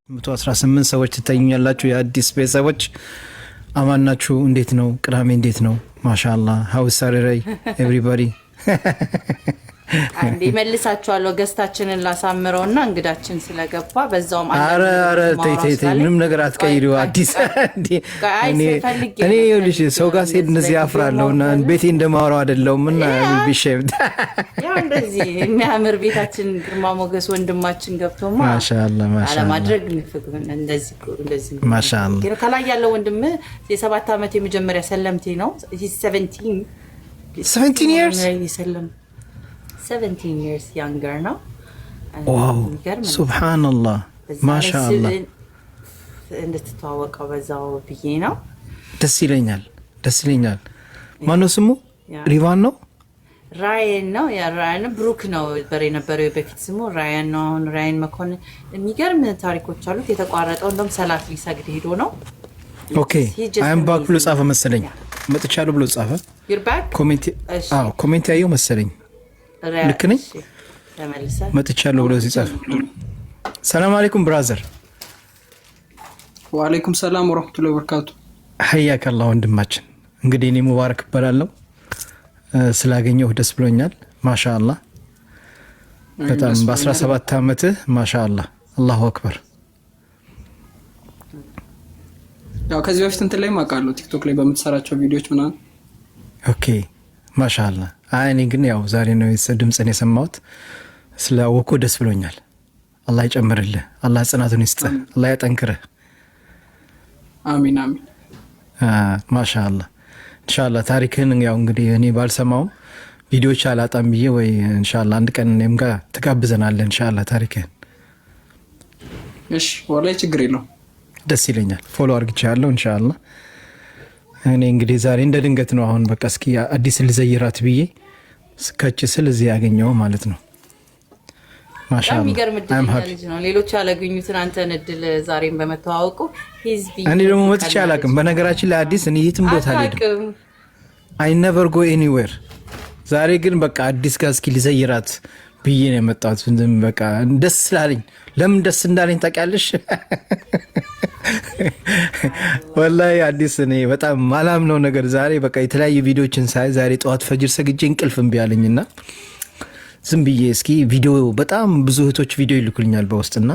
118 ሰዎች ትታዩኛላችሁ። የአዲስ ቤተሰቦች አማን ናችሁ? እንዴት ነው? ቅዳሜ እንዴት ነው? ማሻአላህ ሀውስ ሳሬራይ ኤቭሪባዲ አንዴ መልሳችኋለሁ። ገስታችንን ላሳምረውና እንግዳችን ስለገባ በዛውም አረ ተይ ምንም ነገር አትቀይሪው። አዲስ እኔ ይኸውልሽ ሰው ጋር ስሄድ እንደዚህ አፍራለሁና ቤቴ እንደማወራው አይደለሁምና ቢሸብት ያው እንደዚህ የሚያምር ቤታችን ግርማ ሞገስ ወንድማችን ገብቶማ ማሻአላህ አለማድረግ እንደዚህ ማሻአላህ። ግን ከላይ ያለው ወንድም የ7 ዓመት የመጀመሪያ ሰለምቴ ነው። 17 years 17 years younger now. ዋው ሱብሃንአላህ ማሻአላህ። እንድትተዋወቀው በዛው ብዬ ነው። ደስ ይለኛል። ማነው ስሙ? ሪቫን ነው? ራያን ነው? ያ ራያን ብሩክ ነው የነበረው በፊት ስሙ ራያን ነው። አሁን ራያን መኮንን። የሚገርም ታሪኮች አሉት። የተቋረጠው እንደውም ሰላት ሊሰግድ ሄዶ ነው። ኦኬ አይም ባክ ብሎ ጻፈ መሰለኝ። መጥቻለሁ ብሎ ጻፈ። ኮሜንት ያየው መሰለኝ። ልክ ነኝ? መጥቻለሁ ብሎ ሲጻፍ ሰላም አለይኩም ብራዘር። ወአለይኩም ሰላም ወራህመቱላሂ ወበረካቱ። ሐያከ አላህ ወንድማችን። እንግዲህ እኔ ሙባረክ እባላለሁ። ስላገኘሁ ደስ ብሎኛል። ማሻአላህ በጣም በ17 ዓመትህ ማሻአላህ አላሁ አክበር። ያው ከዚህ በፊት እንትን ላይ ማቃለው ቲክቶክ ላይ በምትሰራቸው ቪዲዮዎች ምናምን። ኦኬ ማሻአላህ። እኔ ግን ያው ዛሬ ነው ድምጽን የሰማሁት። ስላወኩ ደስ ብሎኛል። አላህ ይጨምርልህ። አላህ ጽናቱን ይስጥህ። አላህ ያጠንክርህ። አሚን። ማሻአላህ ኢንሻአላህ። ታሪክህን ያው እንግዲህ እኔ ባልሰማውም ቪዲዮዎች አላጣም ብዬ ወይ ኢንሻአላህ አንድ ቀን እኔም ጋር ተጋብዘናል ኢንሻአላህ ታሪክህን። እሺ ወላሂ ችግር የለውም። ደስ ይለኛል። ፎሎ አድርግቻለሁ ኢንሻአላህ። እኔ እንግዲህ ዛሬ እንደ ድንገት ነው አሁን በቃ እስኪ አዲስ ልዘይራት ብዬ ስከች ስል እዚህ ያገኘው ማለት ነው። ማሻአላህ የሚገርም ልጅ ነው። ሌሎች ያላገኙትን አንተን እድል ዛሬም በመተዋወቁ እኔ ደግሞ መጥቼ አላውቅም። በነገራችን ላይ አዲስ እኔ የትም ቦታ አልሄድም። አይ ነቨር ጎ ኤኒዌር። ዛሬ ግን በቃ አዲስ ጋር እስኪ ልዘይራት ብዬ ነው የመጣሁት። በቃ ደስ ስላለኝ። ለምን ደስ እንዳለኝ ታውቂያለሽ? ወላሂ አዲስ እኔ በጣም ማላምነው ነገር ዛሬ በቃ የተለያዩ ቪዲዮዎችን ሳይ ዛሬ ጠዋት ፈጅር ሰግጄ እንቅልፍ እምቢ አለኝና ዝም ብዬ እስኪ ቪዲዮ በጣም ብዙ እህቶች ቪዲዮ ይልኩልኛል በውስጥና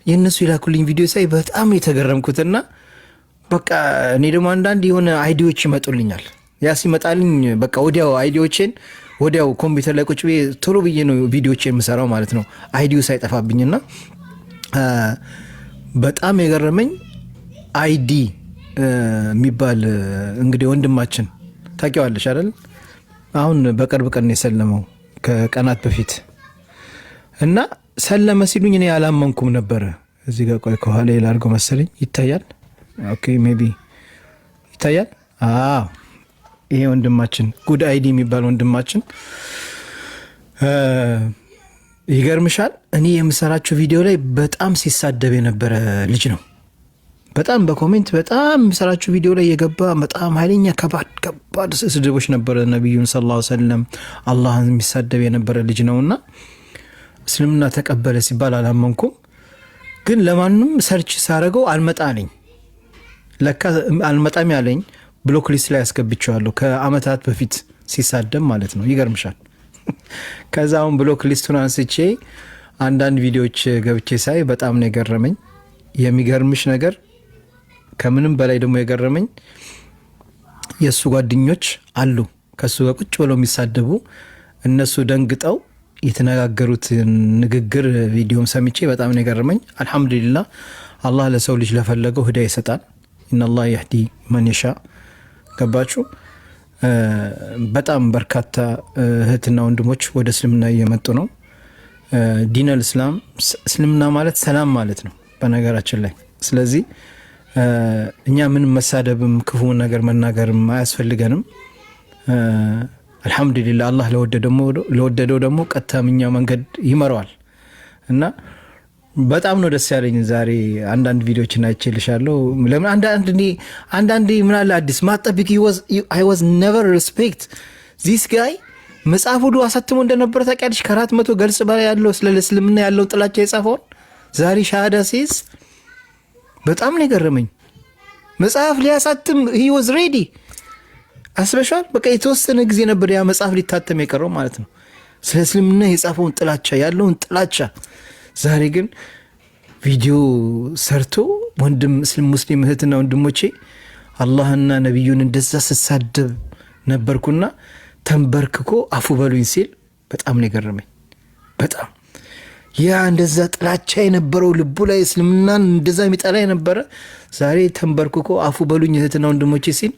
የእነሱ ይላኩልኝ ቪዲዮ ሳይ በጣም የተገረምኩትና በቃ እኔ ደግሞ አንዳንድ የሆነ አይዲያዎች ይመጡልኛል። ያ ሲመጣልኝ በቃ ወዲያው አይዲያዎችን ወዲያው ኮምፒውተር ላይ ቁጭ ብዬ ቶሎ ብዬ ነው ቪዲዮዎችን የምሰራው ማለት ነው፣ አይዲዮ ሳይጠፋብኝና በጣም የገረመኝ አይዲ የሚባል እንግዲህ ወንድማችን ታውቂዋለሽ አይደል? አሁን በቅርብ ቀን የሰለመው ከቀናት በፊት እና ሰለመ ሲሉኝ እኔ አላመንኩም ነበረ። እዚህ ጋር ቆይ ከኋላ ላድርገው መሰለኝ ይታያል። ኦኬ ሜቢ ይታያል። ይሄ ወንድማችን ጉድ አይዲ የሚባል ወንድማችን ይገርምሻል፣ እኔ የምሰራቸው ቪዲዮ ላይ በጣም ሲሳደብ የነበረ ልጅ ነው። በጣም በኮሜንት በጣም የምሰራቸው ቪዲዮ ላይ የገባ በጣም ኃይለኛ ከባድ ስድቦች ነበረ። ነቢዩን ሰለላሁ ዐለይሂ ወሰለም አላህን የሚሳደብ የነበረ ልጅ ነውና እስልምና ተቀበለ ሲባል አላመንኩም። ግን ለማንም ሰርች ሳረገው አልመጣልኝ። ለካ አልመጣም ያለኝ ብሎክ ሊስት ላይ ያስገብቸዋለሁ ከአመታት በፊት ሲሳደብ ማለት ነው። ይገርምሻል። ከዛውን ብሎክ ሊስቱን አንስቼ አንዳንድ ቪዲዮዎች ገብቼ ሳይ በጣም ነው የገረመኝ። የሚገርምሽ ነገር ከምንም በላይ ደግሞ የገረመኝ የእሱ ጓደኞች አሉ ከእሱ ጋር ቁጭ ብለው የሚሳደቡ። እነሱ ደንግጠው የተነጋገሩት ንግግር ቪዲዮም ሰምቼ በጣም ነው የገረመኝ። አልሐምዱሊላህ አላህ ለሰው ልጅ ለፈለገው ህዳ ይሰጣል። ኢነላህ የህዲ መን የሻ። ገባችሁ? በጣም በርካታ እህትና ወንድሞች ወደ እስልምና እየመጡ ነው። ዲነል እስላም እስልምና ማለት ሰላም ማለት ነው በነገራችን ላይ። ስለዚህ እኛ ምንም መሳደብም ክፉ ነገር መናገርም አያስፈልገንም። አልሐምዱሊላህ አላህ ለወደደው ደግሞ ቀጥተኛ መንገድ ይመራዋል እና በጣም ነው ደስ ያለኝ ዛሬ አንዳንድ ቪዲዮዎችን አይቼልሻለሁ። ለምን አንዳንዴ ምን አለ አዲስ ማጠብቅ I was never respect this guy መጽሐፍ ሁሉ አሳትሞ እንደነበረ ታውቂያለሽ። ከ400 ገልጽ በላይ ያለው ስለ እስልምና ያለው ጥላቻ የጻፈውን ዛሬ ሻሃዳ ሲይዝ በጣም ነው የገረመኝ። መጽሐፍ ሊያሳትም he was ready አስበሻል። በቃ የተወሰነ ጊዜ ነበር ያ መጽሐፍ ሊታተም የቀረው ማለት ነው። ስለ እስልምና የጻፈውን ጥላቻ ያለውን ጥላቻ ዛሬ ግን ቪዲዮ ሰርቶ ወንድም ሙስሊም እህትና ወንድሞቼ አላህና ነቢዩን እንደዛ ስሳደብ ነበርኩና ተንበርክኮ አፉ በሉኝ ሲል በጣም ነው የገረመኝ። በጣም ያ እንደዛ ጥላቻ የነበረው ልቡ ላይ እስልምናን እንደዛ የሚጠላ የነበረ ዛሬ ተንበርክኮ አፉ በሉኝ እህትና ወንድሞቼ ሲል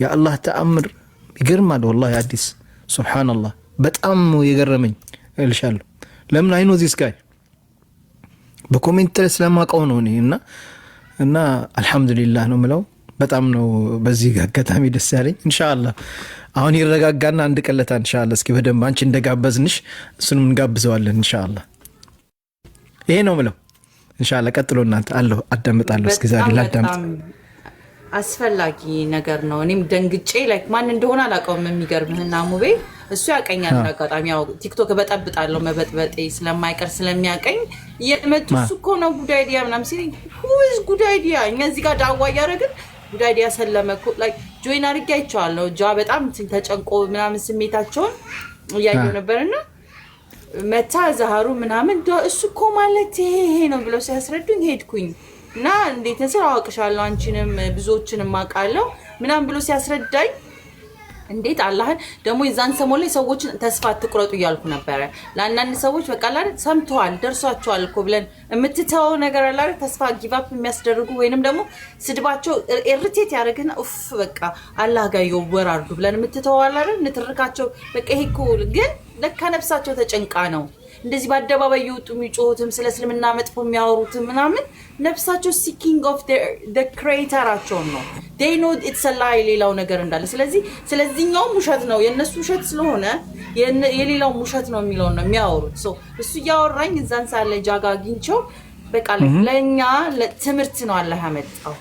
የአላህ ተአምር ይገርማል። ወላሂ አዲስ ሱብሃንአላህ በጣም ነው የገረመኝ እልሻለሁ። ለምን አይኖ ዚስ ጋይ በኮሜንት ላይ ስለማውቀው ነው እኔ እና አልሐምዱሊላህ ነው ምለው። በጣም ነው በዚህ አጋጣሚ ደስ ያለኝ። ኢንሻአላህ አሁን ይረጋጋና አንድ ቀለታ ኢንሻአላህ እስኪ በደንብ አንቺ እንደጋበዝንሽ እሱንም እንጋብዘዋለን ኢንሻአላህ። ይሄ ነው ምለው ኢንሻአላህ። ቀጥሎ እናንተ አለሁ አዳምጣለሁ። እስኪ ዛሬ ላዳምጥ። አስፈላጊ ነገር ነው። እኔም ደንግጬ ላይክ ማን እንደሆነ አላውቀውም። የሚገርምህና ሙቤ እሱ ያቀኛል። አጋጣሚ ያው ቲክቶክ በጠብጣለሁ መበጥበጤ ስለማይቀር ስለሚያቀኝ የመጡ እሱ እኮ ነው ጉድ አይዲያ ምናምን ሲለኝ ሁዝ ጉድ አይዲያ እኛ እዚህ ጋር ዳዋ እያደረግን ጉድ አይዲያ ሰለመ እኮ ላይክ ጆይን አድርጌ አይቼዋለሁ። ጃ በጣም ተጨንቆ ምናምን ስሜታቸውን እያየሁ ነበርና መታ ዛሃሩ ምናምን እሱ እኮ ማለት ይሄ ነው ብለው ሲያስረዱኝ ሄድኩኝ እና እንዴት ነበር አውቅሻለሁ አንቺንም ብዙዎችንም አውቃለሁ ምናምን ብሎ ሲያስረዳኝ እንዴት አላህን ደግሞ የዛን ሰሞን ላይ ሰዎችን ተስፋ አትቁረጡ እያልኩ ነበረ። ለአንዳንድ ሰዎች በቃ ላይ ሰምተዋል ደርሷቸዋል እኮ ብለን የምትተው ነገር አለ ተስፋ ጊቭ አፕ የሚያስደርጉ ወይንም ደግሞ ስድባቸው ኢሪቴት ያደርግና ኡፍ በቃ አላህ ጋር ይወራርዱ ብለን የምትተው አለ አይደል ንትርካቸው በቃ ይሄ እኮ ግን ለካ ነፍሳቸው ተጨንቃ ነው እንደዚህ በአደባባይ ይወጡ የሚጮሁትም ስለ እስልምና መጥፎ የሚያወሩትም ምናምን ነፍሳቸው ሲኪንግ ኦፍ the creatorአቸው ነው። they know it's a lie ሌላው ነገር እንዳለ። ስለዚህኛው ውሸት ነው የነሱ ውሸት ስለሆነ የሌላው ውሸት ነው የሚለው ነው የሚያወሩት። እሱ ያወራኝ እዛን ሳለ ጃጋ አግኝቼው በቃ ለኛ ትምህርት ነው አላህ ያመጣው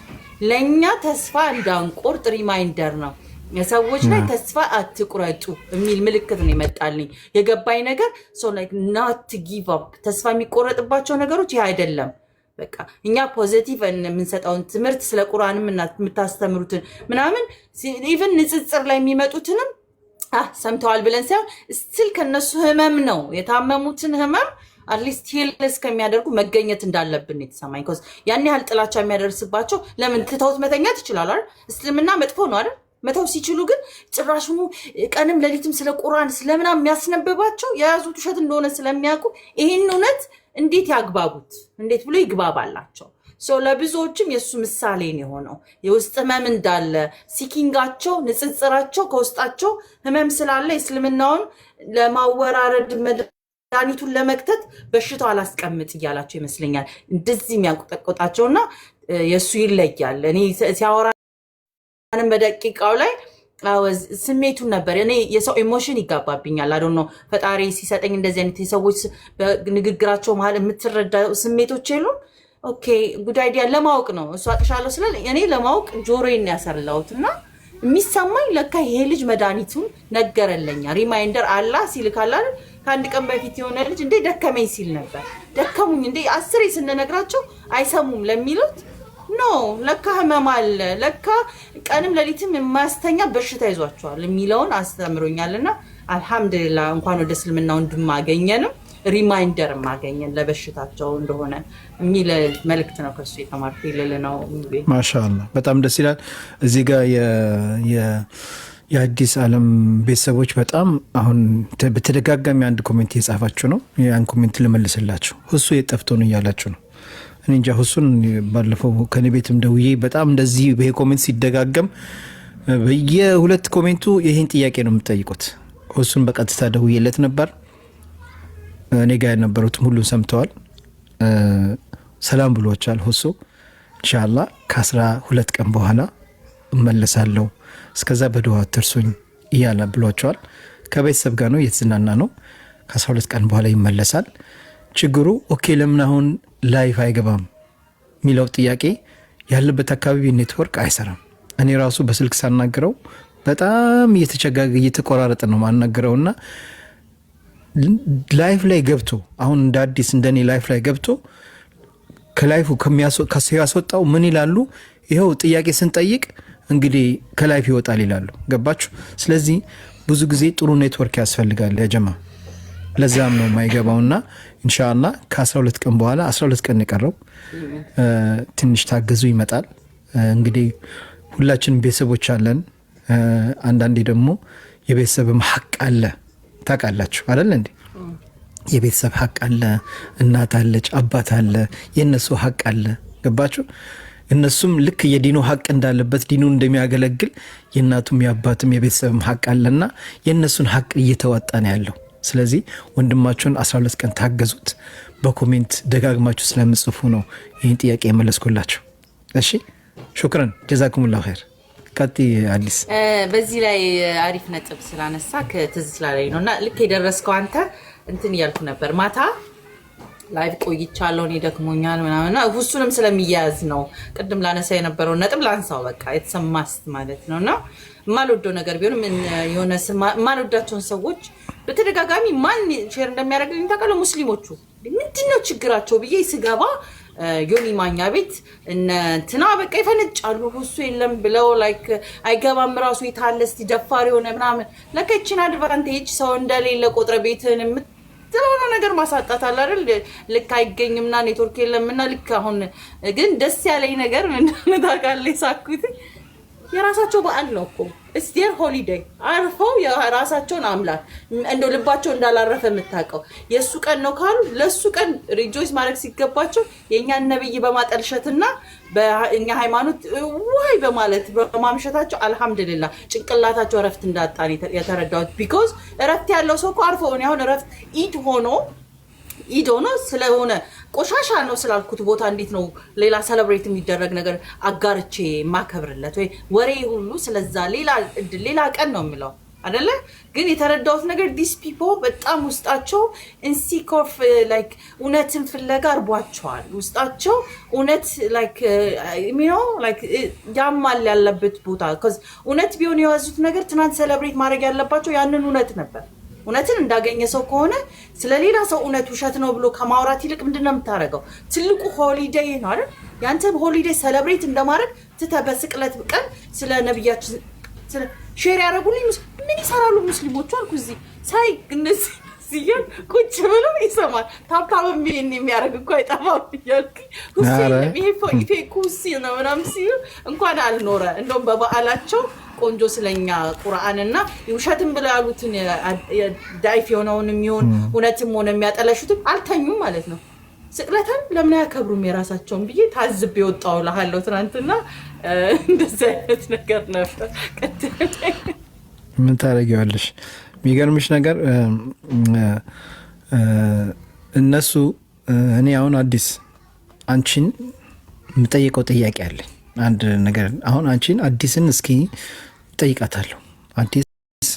ለኛ ተስፋ እንዳንቆርጥ ሪማይንደር ነው። የሰዎች ላይ ተስፋ አትቁረጡ የሚል ምልክት ነው የመጣልኝ። የገባኝ ነገር so like not to give up ተስፋ የሚቆረጥባቸው ነገሮች ይሄ አይደለም። በቃ እኛ ፖዚቲቭ የምንሰጣውን ትምህርት ስለ ቁርአንም የምታስተምሩትን ምናምን ኢቭን ንጽጽር ላይ የሚመጡትንም ሰምተዋል ብለን ሳይሆን ስቲል ከነሱ ህመም ነው የታመሙትን ህመም አትሊስት ሂል እስከሚያደርጉ መገኘት እንዳለብን የተሰማኝ። ኮዝ ያን ያህል ጥላቻ የሚያደርስባቸው ለምን ትተውት መተኛት ይችላል አይደል? እስልምና መጥፎ ነው አይደል? መተው ሲችሉ ግን ጭራሽኑ ቀንም ለሊትም ስለ ቁርአን ስለምናም የሚያስነበባቸው የያዙት ውሸት እንደሆነ ስለሚያውቁ ይሄን እውነት እንዴት ያግባቡት? እንዴት ብሎ ይግባባላቸው? ለብዙዎችም የሱ ምሳሌ ነው የሆነው። የውስጥ ህመም እንዳለ ሲኪንጋቸው ንጽጽራቸው ከውስጣቸው ህመም ስላለ እስልምናውን ለማወራረድ መድኃኒቱን ለመክተት በሽታው አላስቀምጥ እያላቸው ይመስለኛል እንደዚህ የሚያቆጠቆጣቸውና የሱ ይለያል። እኔ ሲያወራ በደቂቃው ላይ ስሜቱን ነበር እኔ የሰው ኢሞሽን ይጋባብኛል። አይ ዶንት ኖ ፈጣሪ ሲሰጠኝ እንደዚህ አይነት የሰዎች በንግግራቸው መሃል የምትረዳው ስሜቶች የሉም። ኦኬ ጉድ አይዲያ ለማወቅ ነው እሱ አጥሻለሁ ስለ እኔ ለማወቅ ጆሮዬን ያሰርላውትና የሚሰማኝ ለካ ይሄ ልጅ መድኃኒቱን ነገረለኛ ሪማይንደር አላህ ሲልካላል። ከአንድ ቀን በፊት የሆነ ልጅ እንዴ ደከመኝ ሲል ነበር። ደከሙኝ እንዴ 10 ስንነግራቸው አይሰሙም ለሚሉት ኖ ለካ ህመም አለ ለካ ቀንም ለሊትም የማያስተኛ በሽታ ይዟቸዋል የሚለውን አስተምሮኛልና አልহামዱሊላህ እንኳን ወደ እስልምናው እንድማገኘንም ሪማይንደር ማገኘን ለበሽታቸው እንደሆነ የሚል መልእክት ነው ከሱ የተማርኩ ይልል ነው። ማሻአላህ በጣም ደስ ይላል። እዚህ ጋር የአዲስ ዓለም ቤተሰቦች በጣም አሁን በተደጋጋሚ አንድ ኮሜንት እየጻፋችሁ ነው። ያን ኮሜንት ልመልስላችሁ። እሱ የጠፍቶ ነው እያላችሁ ነው። እኔ እንጃ ሁሱን ባለፈው ከኔ ቤትም ደውዬ በጣም እንደዚህ በሄ ኮሜንት ሲደጋገም በየሁለት ኮሜንቱ ይሄን ጥያቄ ነው የምጠይቁት። ሁሱን በቀጥታ ደውዬለት ነበር። እኔ ጋር የነበሩትም ሁሉ ሰምተዋል። ሰላም ብሏቸዋል። ሁሱ ኢንሻአላህ ከ12 ቀን በኋላ እመለሳለሁ እስከዛ በዱዓ አትርሱኝ እያለ ብሏቸዋል። ከቤተሰብ ጋር ነው እየተዝናና ነው። ከ12 ቀን በኋላ ይመለሳል። ችግሩ ኦኬ ለምን አሁን ላይፍ አይገባም የሚለው ጥያቄ ያለበት አካባቢ ኔትወርክ አይሰራም። እኔ ራሱ በስልክ ሳናገረው በጣም እየተቆራረጠ ነው ማናገረውና ላይፍ ላይ ገብቶ አሁን እንደ አዲስ እንደኔ ላይፍ ላይ ገብቶ ከላይፉ ያስወጣው ምን ይላሉ? ይኸው ጥያቄ ስንጠይቅ እንግዲህ ከላይፍ ይወጣል ይላሉ። ገባችሁ? ስለዚህ ብዙ ጊዜ ጥሩ ኔትወርክ ያስፈልጋል ያጀማ። ለዛም ነው የማይገባውና ኢንሻአላህ ከ12 ቀን በኋላ 12 ቀን የቀረው ትንሽ ታገዙ ይመጣል። እንግዲህ ሁላችንም ቤተሰቦች አለን። አንዳንዴ ደግሞ የቤተሰብም ሐቅ አለ። ታውቃላችሁ አይደል እንዴ? የቤተሰብ ሐቅ አለ። እናት አለች፣ አባት አለ፣ የነሱ ሐቅ አለ። ገባችሁ? እነሱም ልክ የዲኑ ሐቅ እንዳለበት ዲኑን እንደሚያገለግል የእናቱም የአባትም የቤተሰብም ሐቅ አለና የእነሱን ሐቅ እየተዋጣ ነው ያለው። ስለዚህ ወንድማችሁን 12 ቀን ታገዙት። በኮሜንት ደጋግማችሁ ስለምጽፉ ነው ይህን ጥያቄ የመለስኩላችሁ። እሺ ሹክረን ጀዛኩሙላሁ ኸይር። ቀጥ አዲስ በዚህ ላይ አሪፍ ነጥብ ስላነሳ ከትዝ ስላለኝ ነው እና ልክ የደረስከው አንተ እንትን እያልኩ ነበር ማታ ላይቭ ቆይቻለሁ እኔ ደክሞኛል ምናምንና እሱንም ስለሚያያዝ ነው ቅድም ላነሳ የነበረው ነጥብ ላንሳው በቃ የተሰማስት ማለት ነው። እና የማልወደው ነገር ቢሆንም የሆነ የማልወዳቸውን ሰዎች በተደጋጋሚ ማን ሼር እንደሚያደርግልኝ ታውቃለህ? ሙስሊሞቹ ምንድነው ችግራቸው ብዬ ስገባ ዮኒ ማኛ ቤት እንትና በቃ ይፈነጫሉ። እሱ የለም ብለው ላይክ አይገባም ራሱ የታለ እስቲ ደፋር የሆነ ምናምን ለከችን አድቫንቴጅ ሰው እንደሌለ ቆጥረ ቤትን የምትለሆነ ነገር ማሳጣት አለ አይደል? ልክ አይገኝምና ኔትወርክ የለምና ልክ አሁን ግን ደስ ያለኝ ነገር ምንድነው ታውቃለህ? ሳኩት የራሳቸው በዓል ነው እኮ it's their holiday አርፈው የራሳቸውን አምላክ እንደው ልባቸው እንዳላረፈ የምታውቀው የሱ ቀን ነው ካሉ ለሱ ቀን ሪጆይስ ማድረግ ሲገባቸው የኛን ነብይ በማጠልሸትና በእኛ ሃይማኖት ዋይ በማለት በማምሸታቸው አልহামዱሊላህ ጭንቅላታቸው ረፍት እንዳጣን የተረዳሁት። ቢኮዝ ረፍት ያለው ሰው እኮ አርፎ ነው አሁን ረፍት ኢድ ሆኖ ስለሆነ ቆሻሻ ነው ስላልኩት ቦታ እንዴት ነው ሌላ ሴሌብሬት የሚደረግ ነገር አጋርቼ ማከብርለት ወይ ወሬ ሁሉ ስለዛ ሌላ ቀን ነው የሚለው አይደለ? ግን የተረዳሁት ነገር ዲስ ፒፕል በጣም ውስጣቸው ኢንሲኮፍ ላይክ እውነትን ፍለጋ አርቧቸዋል። ውስጣቸው እውነት ላይክ ላይክ ያማል ያለበት ቦታ cuz እውነት ቢሆን የያዙት ነገር ትናንት ሴሌብሬት ማድረግ ያለባቸው ያንን እውነት ነበር። እውነትን እንዳገኘ ሰው ከሆነ ስለሌላ ሰው እውነት ውሸት ነው ብሎ ከማውራት ይልቅ ምንድነው የምታረገው? ትልቁ ሆሊዴይ ነው አይደል? ያንተ ሆሊዴይ ሴሌብሬት እንደማድረግ ተበስቅለት ቀን ስለ ነብያችን ስለ ሼር ያደርጉልኝ ምን ይሰራሉ ሙስሊሞቹ አልኩ። እዚህ ሳይ እነዚህ ሲያል ቁጭ ብሎ ይሰማል። ታብታብ የሚያደርግ እኮ አይጠፋም ይልክ ይሄ ኩሲ ነው ምናምን ሲሉ እንኳን አልኖረ እንደውም በበዓላቸው ቆንጆ ስለኛ ቁርአንና ውሸትም ብለው ያሉትን ዳይፍ የሆነውን የሚሆን እውነትም ሆነ የሚያጠለሹትም አልተኙም ማለት ነው። ስቅለታን ለምን ያከብሩም የራሳቸውን ብዬ ታዝብ ይወጣው ለሃለው ትናንትና እንደዚህ አይነት ነገር ነበር። ምን ታረጋለሽ? የሚገርምሽ ነገር እነሱ እኔ አሁን አዲስ አንቺን የምጠይቀው ጥያቄ አለኝ። አንድ ነገር አሁን አንቺን አዲስን እስኪ ጠይቃታለሁ። አዲስ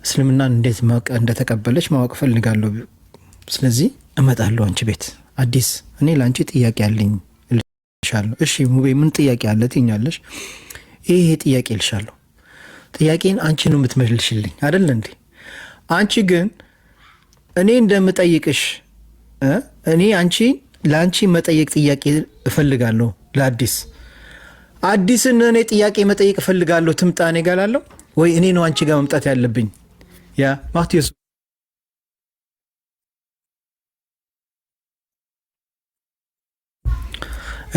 እስልምናን እንዴት እንደተቀበለች ማወቅ ፈልጋለሁ። ስለዚህ እመጣለሁ አንቺ ቤት። አዲስ እኔ ለአንቺ ጥያቄ አለኝ እልሻለሁ። እሺ ሙቤ ምን ጥያቄ አለ ትኛለሽ? ይሄ ጥያቄ እልሻለሁ። ጥያቄን አንቺ ነው የምትመልሽልኝ አይደል እንዴ? አንቺ ግን እኔ እንደምጠይቅሽ እኔ ለአንቺ መጠየቅ ጥያቄ እፈልጋለሁ ለአዲስ አዲስን እኔ ጥያቄ መጠየቅ እፈልጋለሁ። ትምጣ እኔ ጋር እላለሁ ወይ እኔ ነው አንቺ ጋር መምጣት ያለብኝ? ያ ማቴዎስ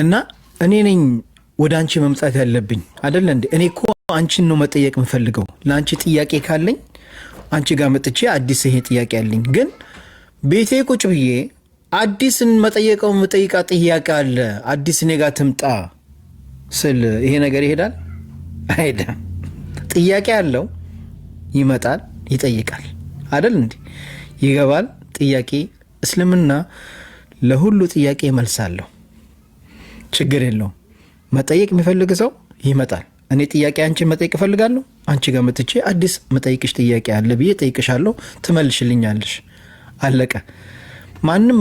እና እኔ ነኝ ወደ አንቺ መምጣት ያለብኝ አይደል እንዴ? እኔ እኮ አንቺን ነው መጠየቅ የምፈልገው። ለአንቺ ጥያቄ ካለኝ አንቺ ጋር መጥቼ አዲስ ይሄ ጥያቄ አለኝ። ግን ቤቴ ቁጭ ብዬ አዲስን መጠይቃ ጥያቄ አለ አዲስ እኔ ጋር ትምጣ ስል ይሄ ነገር ይሄዳል አይደል? ጥያቄ አለው ይመጣል ይጠይቃል አይደል እንዴ? ይገባል ጥያቄ። እስልምና ለሁሉ ጥያቄ መልሳለሁ። ችግር የለውም። መጠየቅ የሚፈልግ ሰው ይመጣል። እኔ ጥያቄ አንቺን መጠየቅ እፈልጋለሁ። አንቺ ጋር መጥቼ አዲስ መጠይቅሽ ጥያቄ አለ ብዬ ጠይቅሻለሁ፣ ትመልሽልኛለሽ። አለቀ።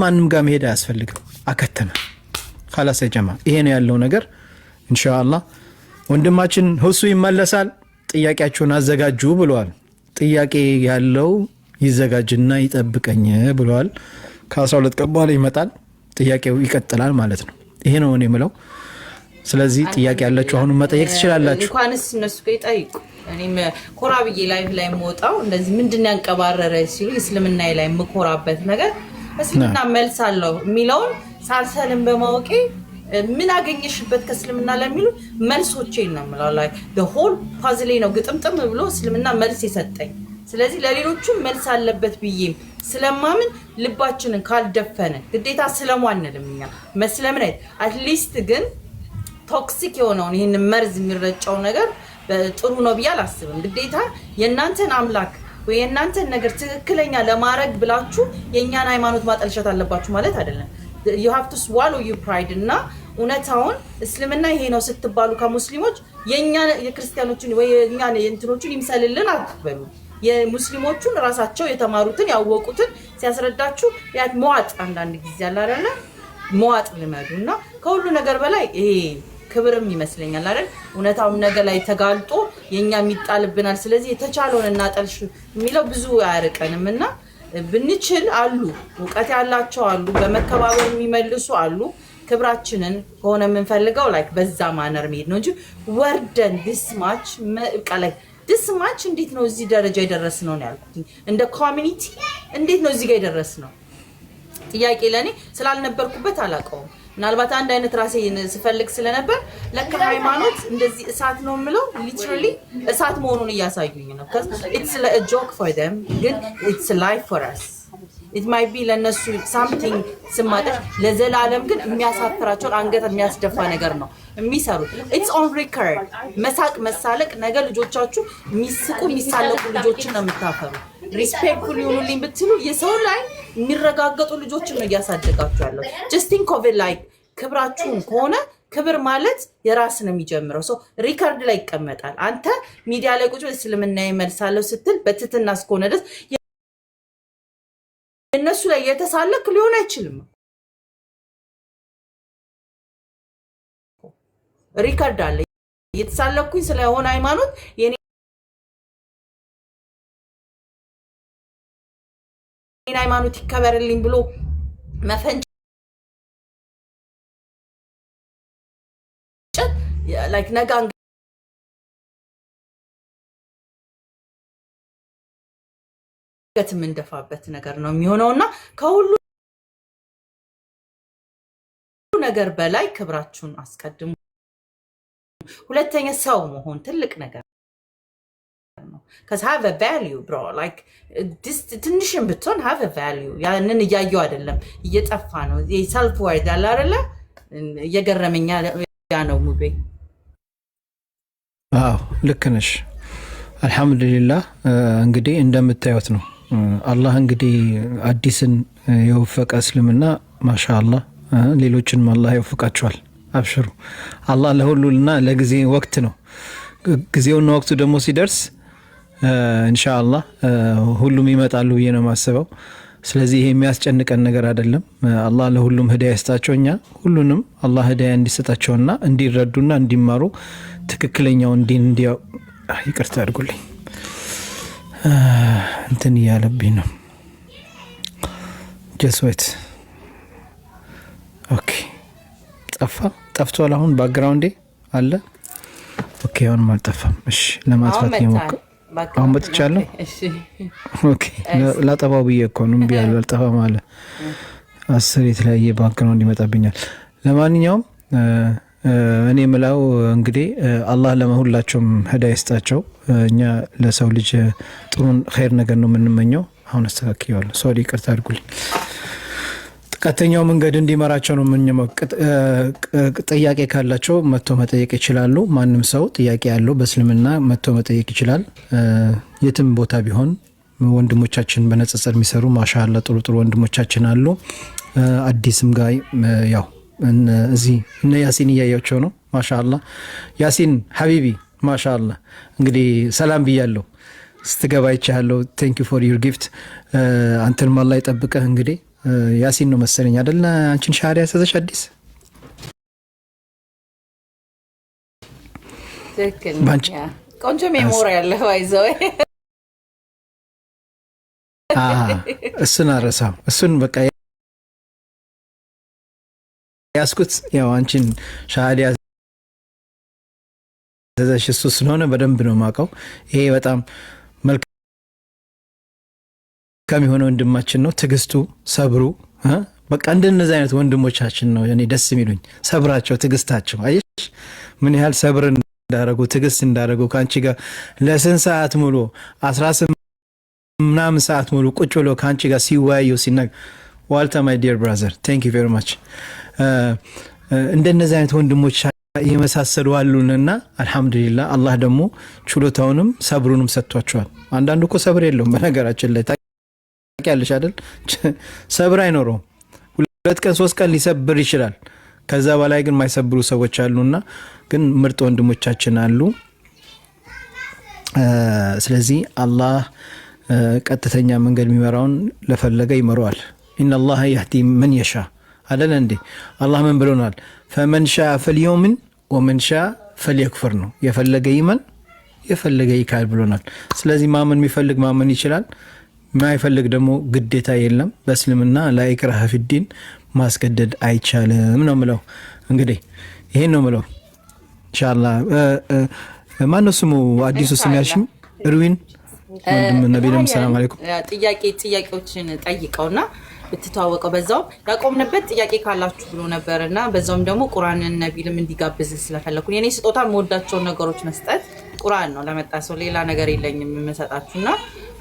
ማንም ጋር መሄድ አያስፈልግም። አከተመ خلاص ጀማ። ይሄ ነው ያለው ነገር። ኢንሻአላህ ወንድማችን ሁሱ ይመለሳል። ጥያቄያችሁን አዘጋጁ ብለዋል። ጥያቄ ያለው ይዘጋጅና ይጠብቀኝ ብለዋል። ከ12 ቀን በኋላ ይመጣል። ጥያቄው ይቀጥላል ማለት ነው። ይሄ ነው እኔ የምለው። ስለዚህ ጥያቄ ያላችሁ አሁን መጠየቅ ትችላላችሁ። እንኳንስ እነሱ ይጠይቁ። እኔም ኮራ ብዬ ላይፍ ላይ የምወጣው እንደዚህ ምንድን ያንቀባረረ ሲሉ እስልምና ላይ የምኮራበት ነገር እስልምና መልስ አለው የሚለውን ሳልሰልም በማወቄ ምን አገኘሽበት ከእስልምና ለሚሉ መልሶቼ ነው የምለው። ላይ ሆል ፓዝሌ ነው ግጥምጥም ብሎ እስልምና መልስ የሰጠኝ። ስለዚህ ለሌሎቹም መልስ አለበት ብዬም ስለማምን ልባችንን ካልደፈነ ግዴታ ስለሟንልም እኛ መስለምን አትሊስት ግን ቶክሲክ የሆነውን ይህን መርዝ የሚረጨው ነገር ጥሩ ነው ብዬ አላስብም። ግዴታ የእናንተን አምላክ ወይ የእናንተን ነገር ትክክለኛ ለማድረግ ብላችሁ የእኛን ሃይማኖት ማጠልሸት አለባችሁ ማለት አይደለም። you have to swallow your pride እና እውነታውን እስልምና ይሄ ነው ስትባሉ ከሙስሊሞች የኛ የክርስቲያኖችን ወይ የኛ የእንትኖችን ይምሰልልን አትበሉ። የሙስሊሞቹን ራሳቸው የተማሩትን ያወቁትን ሲያስረዳችሁ ያት መዋጥ አንዳንድ ጊዜ አለ አይደል መዋጥ ልመዱና ከሁሉ ነገር በላይ ይሄ ክብርም ይመስለኛል አይደል እውነታውን ነገር ላይ ተጋልጦ የኛ የሚጣልብናል። ስለዚህ የተቻለውን እናጠልሽ የሚለው ብዙ አያርቀንምና ብንችል አሉ ዕውቀት ያላቸው አሉ በመከባበር የሚመልሱ አሉ። ክብራችንን ከሆነ የምንፈልገው ላይክ በዛ ማነር መሄድ ነው እንጂ ወርደን this much እንዴት ነው እዚህ ደረጃ የደረስነው ነው ያልኩት። እንደ ኮሚኒቲ እንዴት ነው እዚህ ጋር የደረስነው ጥያቄ ለኔ ስላልነበርኩበት አላውቀውም። ምናልባት አንድ አይነት ራሴን ስፈልግ ስለነበር ለካ ሃይማኖት እንደዚህ እሳት ነው የምለው ሊትራሊ እሳት መሆኑን እያሳዩኝ ነው። it's a joke for them ግን it's life for us. it might be ለነሱ something ስማጠር ለዘላለም ግን የሚያሳፍራቸው አንገት የሚያስደፋ ነገር ነው የሚሰሩት። it's on record መሳቅ መሳለቅ ነገ ልጆቻችሁ የሚስቁ የሚሳለቁ ልጆችን ነው የምታፈሩ። ሪስፔክትፉል ይሁኑልኝ ብትሉ የሰው ላይ የሚረጋገጡ ልጆችን ነው እያሳደጋችሁ ያለው። just think of it like ክብራችሁን ከሆነ ክብር ማለት የራስ ነው የሚጀምረው። ሶ ሪከርድ ላይ ይቀመጣል። አንተ ሚዲያ ላይ ቁጭ እስልምና ይመልሳለሁ ስትል በትትና እስከሆነ ድረስ እነሱ ላይ የተሳለክ ሊሆን አይችልም። ሪከርድ አለ የተሳለኩኝ ስለሆነ ሃይማኖት የኔ ሃይማኖት ይከበርልኝ ብሎ መፈንጨት ላይክ ነገ የምንደፋበት ነገር ነው የሚሆነውና ከሁሉ ነገር በላይ ክብራችሁን አስቀድሙ። ሁለተኛ ሰው መሆን ትልቅ ነገር ነው። cuz have a value bro like this ትንሽም ብትሆን have a value ያንን እያየው አይደለም እየጠፋ ነው። የሰልፍ ወርድ አለ አይደለ እየገረመኛ ያ ነው ሙቤ። አዎ ልክ ነሽ። አልহামዱሊላህ እንግዲህ እንደምታዩት ነው አላህ እንግዲህ አዲስን የወፈቀ እስልምና ማሻአላህ ሌሎችንም አላህ ይወፍቃቸዋል። አብሽሩ አላህ ለሁሉና ለጊዜ ወቅት ነው። ጊዜውና ወቅቱ ደግሞ ሲደርስ ኢንሻአላህ ሁሉም ይመጣሉ ብዬ ነው የማስበው። ስለዚህ ይሄ የሚያስጨንቀን ነገር አይደለም። አላህ ለሁሉም ህዳያ ይስጣቸው። እኛ ሁሉንም አላህ ህዳያ እንዲሰጣቸውና እንዲረዱና እንዲማሩ ትክክለኛው እንዲያው ይቅርታ አድርጉልኝ እንትን እያለብኝ ነው ጀስዌት ኦኬ ጠፍቷል። አሁን ባክግራውንዴ አለ ኦኬ አሁን አልጠፋም። እሺ ለማጥፋት የሞከ አሁን መጥቻለሁ። እሺ ኦኬ ላጠፋው ብዬ እኮ ነው እምቢ አለ አልጠፋም አለ 10 የተለያየ ባክግራውንድ ይመጣብኛል። ለማንኛውም እኔ የምለው እንግዲህ አላህ ለሁላቸውም ህዳያ ይስጣቸው። እኛ ለሰው ልጅ ጥሩን ኸይር ነገር ነው የምንመኘው። አሁን አስተካክያለሁ። ሶሪ ይቅርታ አድርጉልኝ። ቀጥተኛው መንገድ እንዲመራቸው ነው የምንመኘው። ጥያቄ ካላቸው መጥቶ መጠየቅ ይችላሉ። ማንም ሰው ጥያቄ ያለው በእስልምና መጥቶ መጠየቅ ይችላል። የትም ቦታ ቢሆን ወንድሞቻችን በነጽጽር የሚሰሩ ማሻአላህ ጥሩ ጥሩ ወንድሞቻችን አሉ። አዲስም ጋር ያው እዚህ እነ ያሲን እያያቸው ነው። ማሻአላህ ያሲን ሐቢቢ ማሻአላህ እንግዲህ ሰላም ብያለሁ። ስትገባ ይቻለው ቴንክ ዩ ፎር ዩር ጊፍት። አንተን አላህ ይጠብቅህ። እንግዲህ ያሲን ነው መሰለኝ አይደል አንቺን ሻሪያ ያሰዘሽ አዲስ ትክክል። ቆንጆ ሜሞሪ ያለ ዋይዘው እሱን አረሳም። እሱን በቃ ያስኩት ያው አንቺን ሻሃዳ ያዘሽ እሱ ስለሆነ በደንብ ነው የማውቀው። ይሄ በጣም መልካም የሆነ ወንድማችን ነው። ትዕግስቱ፣ ሰብሩ በቃ እንደነዚህ አይነት ወንድሞቻችን ነው እኔ ደስ የሚሉኝ። ሰብራቸው፣ ትዕግስታቸው አየሽ ምን ያህል ሰብር እንዳደረጉ ትዕግስት እንዳደረጉ ከአንቺ ጋር ለስንት ሰዓት ሙሉ 18 ምናምን ሰዓት ሙሉ ቁጭ ብሎ ከአንቺ ጋር ሲወያዩ ሲናገ ዋልታ ማይ ዲር ብራዘር ቴንክ ዩ ቬሪ ማች። እንደነዚህ አይነት ወንድሞች የመሳሰሉ አሉንና አልሐምዱሊላህ አላህ ደግሞ ችሎታውንም ሰብሩንም ሰጥቷቸዋል። አንዳንዱ እኮ ሰብር የለውም በነገራችን ላይ ታውቂያለሽ አይደል? ሰብር አይኖረውም። 2 ቀን 3 ቀን ሊሰብር ይችላል። ከዛ በላይ ግን የማይሰብሩ ሰዎች አሉና ግን ምርጥ ወንድሞቻችን አሉ። ስለዚህ አላህ ቀጥተኛ መንገድ የሚመራውን ለፈለገ ይመራዋል። ኢነላህ የህዲ መን የሻ አይደል እንዴ? አላህ ምን ብሎናል? ፈመን ሻ ፈልዩምን ወመን ሻ ፈልየክፍር ነው። የፈለገ ይመን የፈለገ ይካል ብሎናል። ስለዚህ ማመን የሚፈልግ ማመን ይችላል፣ ማይፈልግ ደግሞ ግዴታ የለም። በእስልምና ላኢክራሀ ፊዲን ማስገደድ አይቻልም ነው ምለው። እንግዲህ ይሄን ነው ምለው። ኢንሻአላህ ማነው ስሙ አዲሱ ስም ያልሽኝ? እርዊን ወንድም ነቢልም ሰላም አለይኩም። ጥያቄዎችን ጠይቀውና ብትተዋወቀው በዛው ያቆምንበት ጥያቄ ካላችሁ ብሎ ነበርና በዛውም ደግሞ ቁርአንን ነቢልም እንዲጋብዝ ስለፈለኩ የኔ ስጦታ የምወዳቸውን ነገሮች መስጠት ቁርአን ነው። ለመጣ ሰው ሌላ ነገር የለኝም የምሰጣችሁና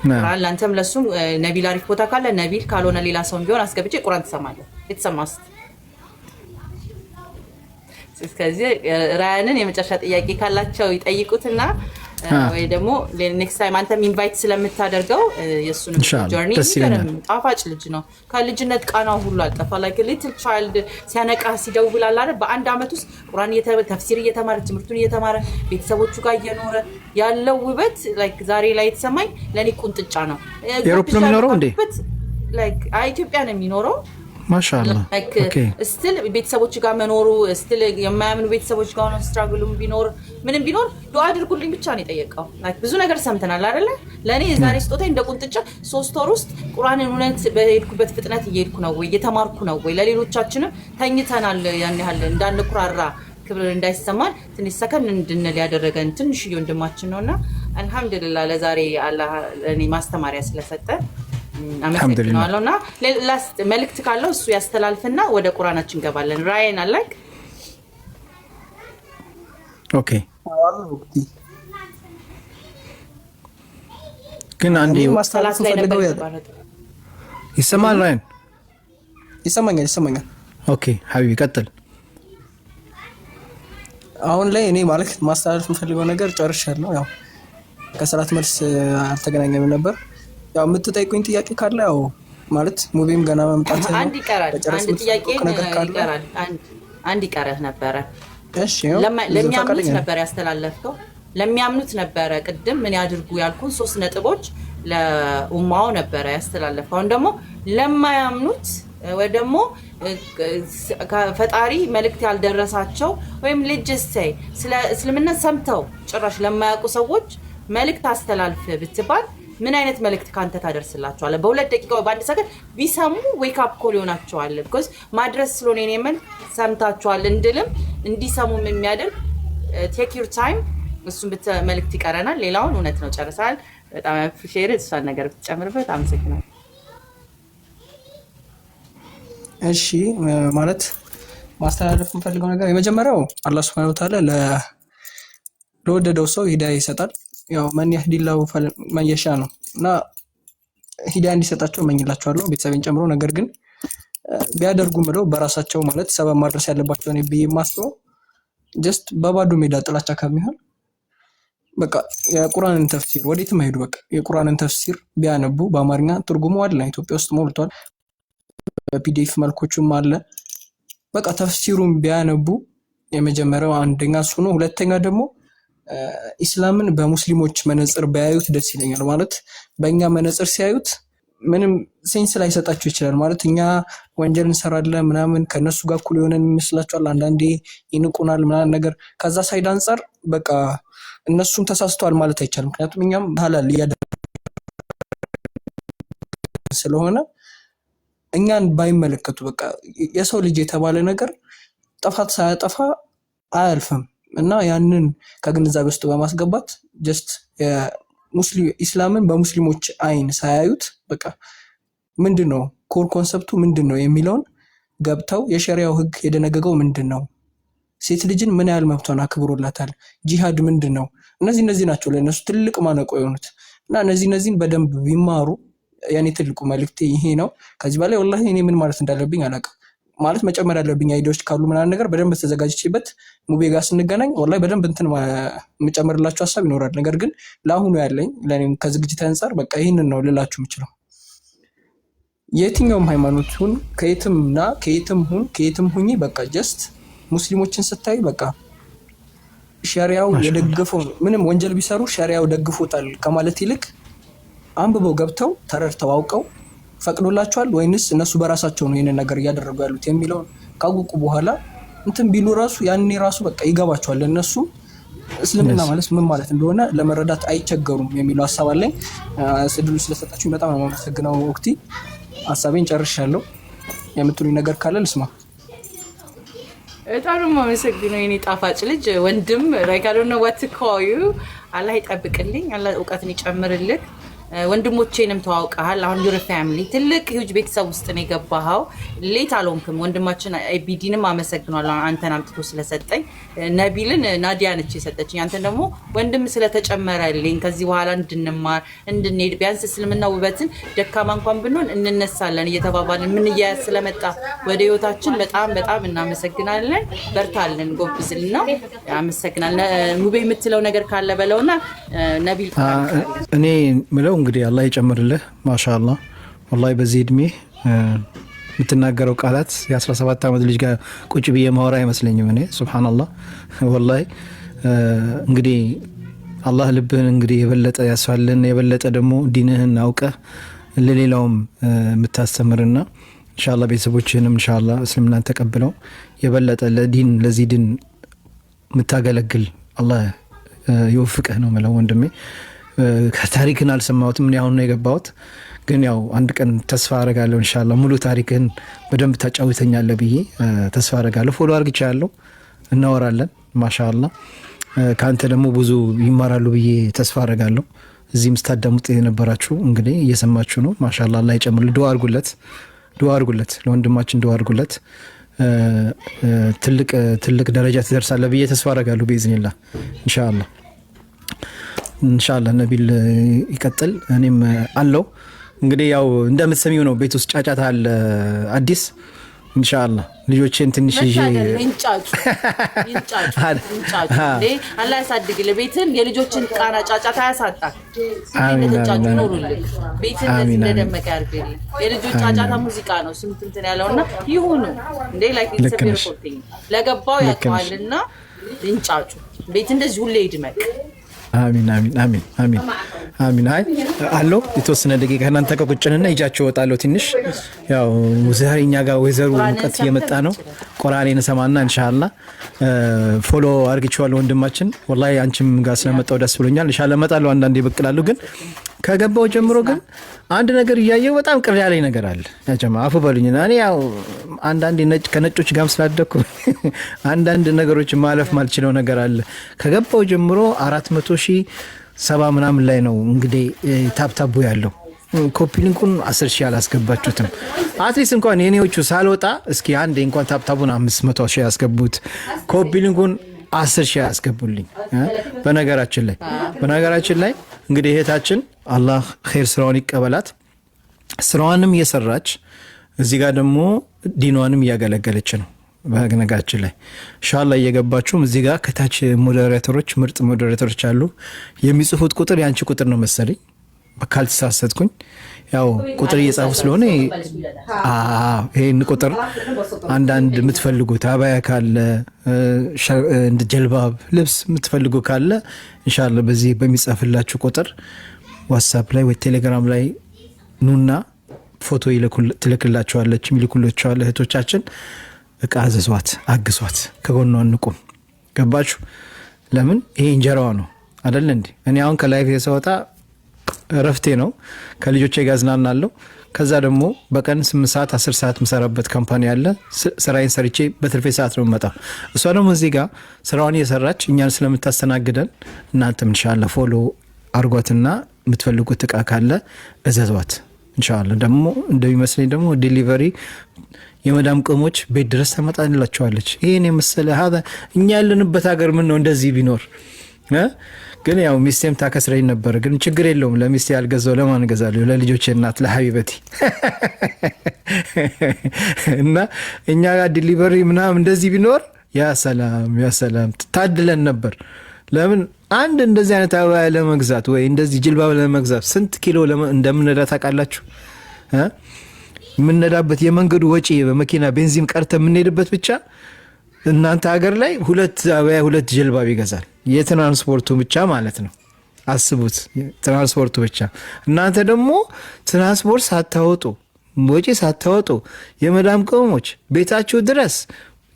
ቁርአን ለአንተም ለሱም ነቢል አሪፍ ቦታ ካለ ነቢል ካልሆነ ሌላ ሰውም ቢሆን አስገብቼ ቁርአን ትሰማለህ። የተሰማስ እስከዚህ ራያንን የመጨረሻ ጥያቄ ካላቸው ይጠይቁትና ወይ ደግሞ ኔክስት ታይም አንተም ኢንቫይት ስለምታደርገው የሱንም ጆርኒ ጣፋጭ ልጅ ነው። ከልጅነት ቃናው ሁሉ አልጠፋ ላይክ ሊትል ቻይልድ ሲያነቃ ሲደውላል አይደል? በአንድ አመት ውስጥ ቁርአን ተፍሲር እየተማረ ትምህርቱን እየተማረ ቤተሰቦቹ ጋር እየኖረ ያለው ውበት ላይክ ዛሬ ላይ የተሰማኝ ለኔ ቁንጥጫ ነው። ዩሮፕ ነው የሚኖረው እንዴ? ላይክ ኢትዮጵያ ነው የሚኖረው። ማሻአላህ ስቲል ቤተሰቦች ጋር መኖሩ ስቲል የማያምኑ ቤተሰቦች ጋር ነው ስትራግሉም ቢኖር ምንም ቢኖር ዱአ አድርጉልኝ ብቻ ነው የጠየቀው። ብዙ ነገር ሰምተናል አይደለ? ለኔ ዛሬ ስጦታ እንደ ቁንጥጫ 3 ወር ውስጥ ቁርአንን እውነት በሄድኩበት ፍጥነት እየሄድኩ ነው ወይ እየተማርኩ ነው ወይ? ለሌሎቻችንም ተኝተናል ያን ያህል እንዳንኩራራ ክብር እንዳይሰማን ትንሽ ሰከን እንድንል ያደረገን ትንሽ ወንድማችን ነውና አልহামዱሊላህ ለዛሬ አላህ ለኔ ማስተማሪያ ስለሰጠ አመሰግናለሁና ላስት መልእክት ካለው እሱ ያስተላልፍና ወደ ቁርአናችን እንገባለን። ራይን አላክ ኦኬ ግን አንዴ ማስተላለፍ ፈልገው ይሰማል? ራይን ይሰማኛል። ኦኬ ሀቢቢ ቀጥል። አሁን ላይ እኔ ማለት ማስተላለፍ የምፈልገው ነገር ጨርሻለሁ። ያው ከሰላት መልስ አልተገናኘንም ነበር። ያው የምትጠይቁኝ ጥያቄ ካለ ያው ማለት ሙቪም ገና መምጣት ነው። አንድ ይቀራል። አንድ ጥያቄ ይቀራል። አንድ ይቀርህ ነበረ። እሺ ለሚያምኑት ነበር ያስተላለፍከው። ለሚያምኑት ነበረ ቅድም ምን ያድርጉ ያልኩን 3 ነጥቦች ለኡማው ነበረ ያስተላለፍከው። አሁን ደግሞ ለማያምኑት ወይ ደግሞ ፈጣሪ መልእክት ያልደረሳቸው ወይም ለጀሰይ ስለ እስልምና ሰምተው ጭራሽ ለማያውቁ ሰዎች መልእክት አስተላልፍ ብትባል ምን አይነት መልእክት ካንተ ታደርስላቸዋል? በ2 ደቂቃ በአንድ ሰከንድ ቢሰሙ ዌክ አፕ ኮል ይሆናቸዋል። ቢኮዝ ማድረስ ስለሆነ እኔ ምን ሰምታቸዋል እንድልም እንዲሰሙም የሚያደርግ ቴክ ዩር ታይም እሱን መልእክት ይቀረናል። ሌላውን እውነት ነው ጨርሳል። በጣም አፕሪሺየት እሷን ነገር ብትጨምርበት አመሰግናለሁ። እሺ ማለት ማስተላለፍ የምፈልገው ነገር የመጀመሪያው አላህ Subhanahu Wa Ta'ala ለወደደው ሰው ሂዳያ ይሰጣል። ያው ማን ያህዲላው ማን የሻ ነው እና ሂዳያ እንዲሰጣቸው እመኝላቸዋለሁ ቤተሰቤን ጨምሮ። ነገር ግን ቢያደርጉ ምለው በራሳቸው ማለት ሰበብ ማድረስ ያለባቸው ነው ብዬ የማስበው ጀስት በባዶ ሜዳ ጥላቻ ከሚሆን በቃ የቁርአንን ተፍሲር ወዴትም አይሄዱ። በቃ የቁርአንን ተፍሲር ቢያነቡ በአማርኛ ትርጉሙ አለ ኢትዮጵያ ውስጥ ሞልቷል፣ በፒዲኤፍ መልኮቹም አለ። በቃ ተፍሲሩን ቢያነቡ የመጀመሪያው አንደኛ እሱ ነው። ሁለተኛ ደግሞ ኢስላምን በሙስሊሞች መነጽር ቢያዩት ደስ ይለኛል። ማለት በእኛ መነጽር ሲያዩት ምንም ሴንስ ላይ ሰጣቸው ይችላል። ማለት እኛ ወንጀል እንሰራለን ምናምን ከነሱ ጋር እኩል የሆነን ይመስላቸዋል። አንዳንዴ ይንቁናል ምናምን ነገር። ከዛ ሳይድ አንፃር በቃ እነሱም ተሳስተዋል ማለት አይቻልም። ምክንያቱም እኛም ሐላል ስለሆነ እኛን ባይመለከቱ በቃ የሰው ልጅ የተባለ ነገር ጥፋት ሳያጠፋ አያልፍም እና ያንን ከግንዛቤ ውስጥ በማስገባት ጀስት ኢስላምን በሙስሊሞች አይን ሳያዩት በቃ ምንድነው ኮር ኮንሰፕቱ ምንድነው የሚለውን ገብተው የሸሪዓው ህግ የደነገገው ምንድነው፣ ሴት ልጅን ምን ያህል መብቷን አክብሮላታል፣ ጂሃድ ምንድነው፣ እነዚህ ናቸው ለነሱ ትልቅ ማነቆ የሆኑት እና እነዚህን በደንብ ቢማሩ ያኔ ትልቁ መልእክቴ ይሄ ነው። ከዚህ በላይ ወላሂ እኔ ምን ማለት እንዳለብኝ አላውቅም። ማለት መጨመር ያለብኝ አይዲያዎች ካሉ ምናምን ነገር በደንብ ተዘጋጅቼበት ሙቤ ጋር ስንገናኝ ወላሂ በደንብ እንትን የምጨምርላችሁ ሀሳብ ይኖራል። ነገር ግን ለአሁኑ ያለኝ ለእኔም ከዝግጅት አንጻር በቃ ይህንን ነው ልላችሁ የምችለው። የትኛውም ሃይማኖት ሁን ከየትም ሁኚ በቃ ጀስት ሙስሊሞችን ስታይ በቃ ሸሪዓው የደገፈው ምንም ወንጀል ቢሰሩ ሸሪዓው ደግፎታል ከማለት ይልቅ አንብበው ገብተው ተረድተው አውቀው ፈቅዶላቸዋል ወይንስ እነሱ በራሳቸው ነው ይሄንን ነገር እያደረጉ ያሉት የሚለውን ካወቁ በኋላ እንትን ቢሉ ራሱ ያኔ ራሱ በቃ ይገባቸዋል። እነሱ እስልምና ማለት ምን ማለት እንደሆነ ለመረዳት አይቸገሩም የሚለው ሀሳብ አለኝ። ስድሉ ስለሰጣችሁኝ በጣም ነው የማመሰግነው። ወቅቲ ሀሳቤን ጨርሻለሁ። የምትሉኝ ነገር ካለ ልስማ። በጣም ነው የማመሰግነው የኔ ጣፋጭ ልጅ ወንድም ራይካዶና ወትኮዩ አላህ ይጠብቅልኝ፣ አላህ እውቀትን ይጨምርልህ። ወንድሞቼንም ተዋውቀሃል። አሁን ዩር ፋሚሊ ትልቅ ሂውጅ ቤተሰብ ውስጥ ነው የገባኸው። ሌት አልሆንክም። ወንድማችን ኤቢዲንም አመሰግናለሁ አንተን አምጥቶ ስለሰጠኝ። ነቢልን ናዲያ ነች የሰጠችኝ። አንተን ደግሞ ወንድም ስለተጨመረልኝ ከዚህ በኋላ እንድንማር እንድንሄድ ቢያንስ እስልምና ውበትን ደካማ እንኳን ብንሆን እንነሳለን እየተባባልን ምን እያያዝ ስለመጣ ወደ ህይወታችን በጣም እናመሰግናለን። በርታለን፣ ጎብዝልና አመሰግናለን። ሙቤ የምትለው ነገር ካለ በለውና ነቢል እኔ ምለው እንግዲህ አላህ ይጨምርልህ። ማሻአላህ ወላሂ በዚህ እድሜ የምትናገረው ቃላት የ17 ዓመት ልጅ ጋር ቁጭ ብዬ ማወራ አይመስለኝም። እኔ ሱብሃንአላህ ወላሂ እንግዲህ አላህ ልብህን እንግዲህ የበለጠ ያስፋልን፣ የበለጠ ደግሞ ዲንህን አውቀህ ለሌላውም የምታስተምርና ኢንሻአላህ ቤተሰቦችህንም ኢንሻአላህ እስልምናን ተቀብለው የበለጠ ለዚህ ዲን የምታገለግል አላህ ይወፍቅህ ነው የምለው ወንድሜ። ታሪክን አልሰማሁትም፣ እኔ አሁን ነው የገባሁት። ግን ያው አንድ ቀን ተስፋ አረጋለሁ ኢንሻአላህ ሙሉ ታሪክህን በደንብ ታጫውተኛለህ ብዬ ተስፋ አረጋለሁ። ፎሎ አርግቻለሁ፣ እናወራለን። ማሻአላህ ከአንተ ደግሞ ብዙ ይማራሉ ብዬ ተስፋ አረጋለሁ። እዚህም ስታዳምጡ የነበራችሁ እንግዲህ እየሰማችሁ ነው። ማሻአላህ አላህ ይጨምርልህ። ዱአ አርጉለት፣ ለወንድማችን ዱአ አርጉለት። ትልቅ ደረጃ ትደርሳለህ ብዬ ተስፋ አረጋለሁ በኢዝኒላህ ኢንሻአላህ። ነቢል ይቀጥል፣ እኔም አለው። እንግዲህ ያው እንደምትሰሚው ነው ቤት ውስጥ ጫጫታ አለ አዲስ። ኢንሻአላህ ልጆችን ትንሽ ይዤ እንጫጩ አላህ ያሳድግልህ። ቤትን የልጆችን ቃና ጫጫታ ያሳጣ። እንጫጩ ኖሩልህ። ቤትን እንደደመቀ ያርግልህ። የልጆች ጫጫታ ሙዚቃ ነው ስንት እንትን ያለውና ይሁኑ እንዴ ላይክ ኢንሰፒር ኮቲንግ ለገባው ያውቀዋልና እንጫጩ። ቤት እንደዚህ ሁሌ ይድመቅ። አሚን። አይ አለው የተወሰነ ደቂቃ እናንተ ከቁጭንና ይጃቸው ወጣለው ትንሽ ያው ዛሬኛ ጋር ወይዘሩ ሙቀት እየመጣ ነው። ቁርአኔን ሰማና ኢንሻአላህ ፎሎ አርግቻለሁ ወንድማችን። ወላሂ አንቺም ጋር ስለመጣው ደስ ብሎኛል። ኢንሻአላህ እመጣለሁ አንዳንዴ ብቅላለሁ። ግን ከገባው ጀምሮ ግን አንድ ነገር እያየው በጣም ቅር ያለኝ ነገር አለ። ያ ጀማዓ አፉ በሉኝና እኔ ያው አንዳንዴ ከነጮች ጋር ስላደኩ አንዳንድ ነገሮች ማለፍ ማልችለው ነገር አለ። ከገባው ጀምሮ 400,070 ምናምን ላይ ነው እንግዲህ ታብታቡ ያለው። ኮፒ ሊንኩን 10,000 አላስገባችሁትም። አትሊስት እንኳን የኔዎቹ ሳልወጣ እስኪ አንዴ እንኳን ታብታቡን 500,000 ያስገቡት፣ ኮፒ ሊንኩን 10,000 ያስገቡልኝ። በነገራችን ላይ እንግዲህ እህታችን አላህ ኸይር ስራውን ይቀበላት። ስራዋንም እየሰራች እዚህ ጋር ደግሞ ዲኗንም እያገለገለች ነው። በነገራችን ላይ ኢንሻአላህ እየገባችሁም እዚህ ጋር ከታች ሞዴሬተሮች፣ ምርጥ ሞዴሬተሮች አሉ። የሚጽፉት ቁጥር ያንቺ ቁጥር ነው መሰለኝ ካልተሳሳትኩኝ። ያው ቁጥር እየጻፉ ስለሆነ ይሄን ቁጥር አንዳንድ የምትፈልጉት አባያ ካለ እንደ ጀልባብ ልብስ የምትፈልጉ ካለ ኢንሻአላህ በዚህ በሚጻፍላችሁ ቁጥር ዋትስአፕ ላይ ወይ ቴሌግራም ላይ ኑና ፎቶ ትልክላችኋለች። የሚልኩላችኋል እህቶቻችን። እቃ አዘዟት፣ አግዟት፣ ከጎኗ እንቁም። ገባችሁ? ለምን ይሄ እንጀራዋ ነው አይደል እንዴ? እኔ አሁን ከላይፍ የሰወጣ እረፍቴ ነው። ከልጆቼ ጋር ዝናናለሁ። ከዛ ደግሞ በቀን 8 ሰዓት 10 ሰዓት የምሰራበት ካምፓኒ አለ። ስራዬን ሰርቼ በትርፌ ሰዓት ነው የምመጣው። እሷ ደግሞ እዚህ ጋር ስራዋን እየሰራች እኛን ስለምታስተናግደን እናንተም ኢንሻአላህ ፎሎ አርጓትና የምትፈልጉት እቃ ካለ እዘዟት ኢንሻአላህ። ደግሞ እንደሚመስለኝ ደግሞ ዲሊቨሪ የመዳም ቅሞች ቤት ድረስ ተመጣላቸዋለች። ይሄን የመሰለ እኛ ያለንበት ሀገር ምን ነው እንደዚህ ቢኖር ግን ያው ሚስቴም ታከስረኝ ነበር። ግን ችግር የለውም። ለሚስቴ ያልገዛው ለማን ገዛለሁ? ለልጆቼ እናት ለሀቢበቲ እና እኛ ጋር ዲሊቨሪ ምናምን እንደዚህ ቢኖር ያ ሰላም ታድለን ነበር። ለምን አንድ እንደዚህ አይነት አበባ ለመግዛት ወይ እንደዚህ ጅልባብ ለመግዛት ስንት ኪሎ እንደምንነዳ ታውቃላችሁ? የምንነዳበት የመንገዱ ወጪ በመኪና ቤንዚን ቀርተ የምንሄድበት ብቻ እናንተ ሀገር ላይ 2 አበባ 2 ጅልባብ ይገዛል። የትራንስፖርቱ ብቻ ማለት ነው። አስቡት፣ ትራንስፖርቱ ብቻ። እናንተ ደግሞ ትራንስፖርት ሳታወጡ ወጪ ሳታወጡ የመዳም ቅመሞች ቤታችሁ ድረስ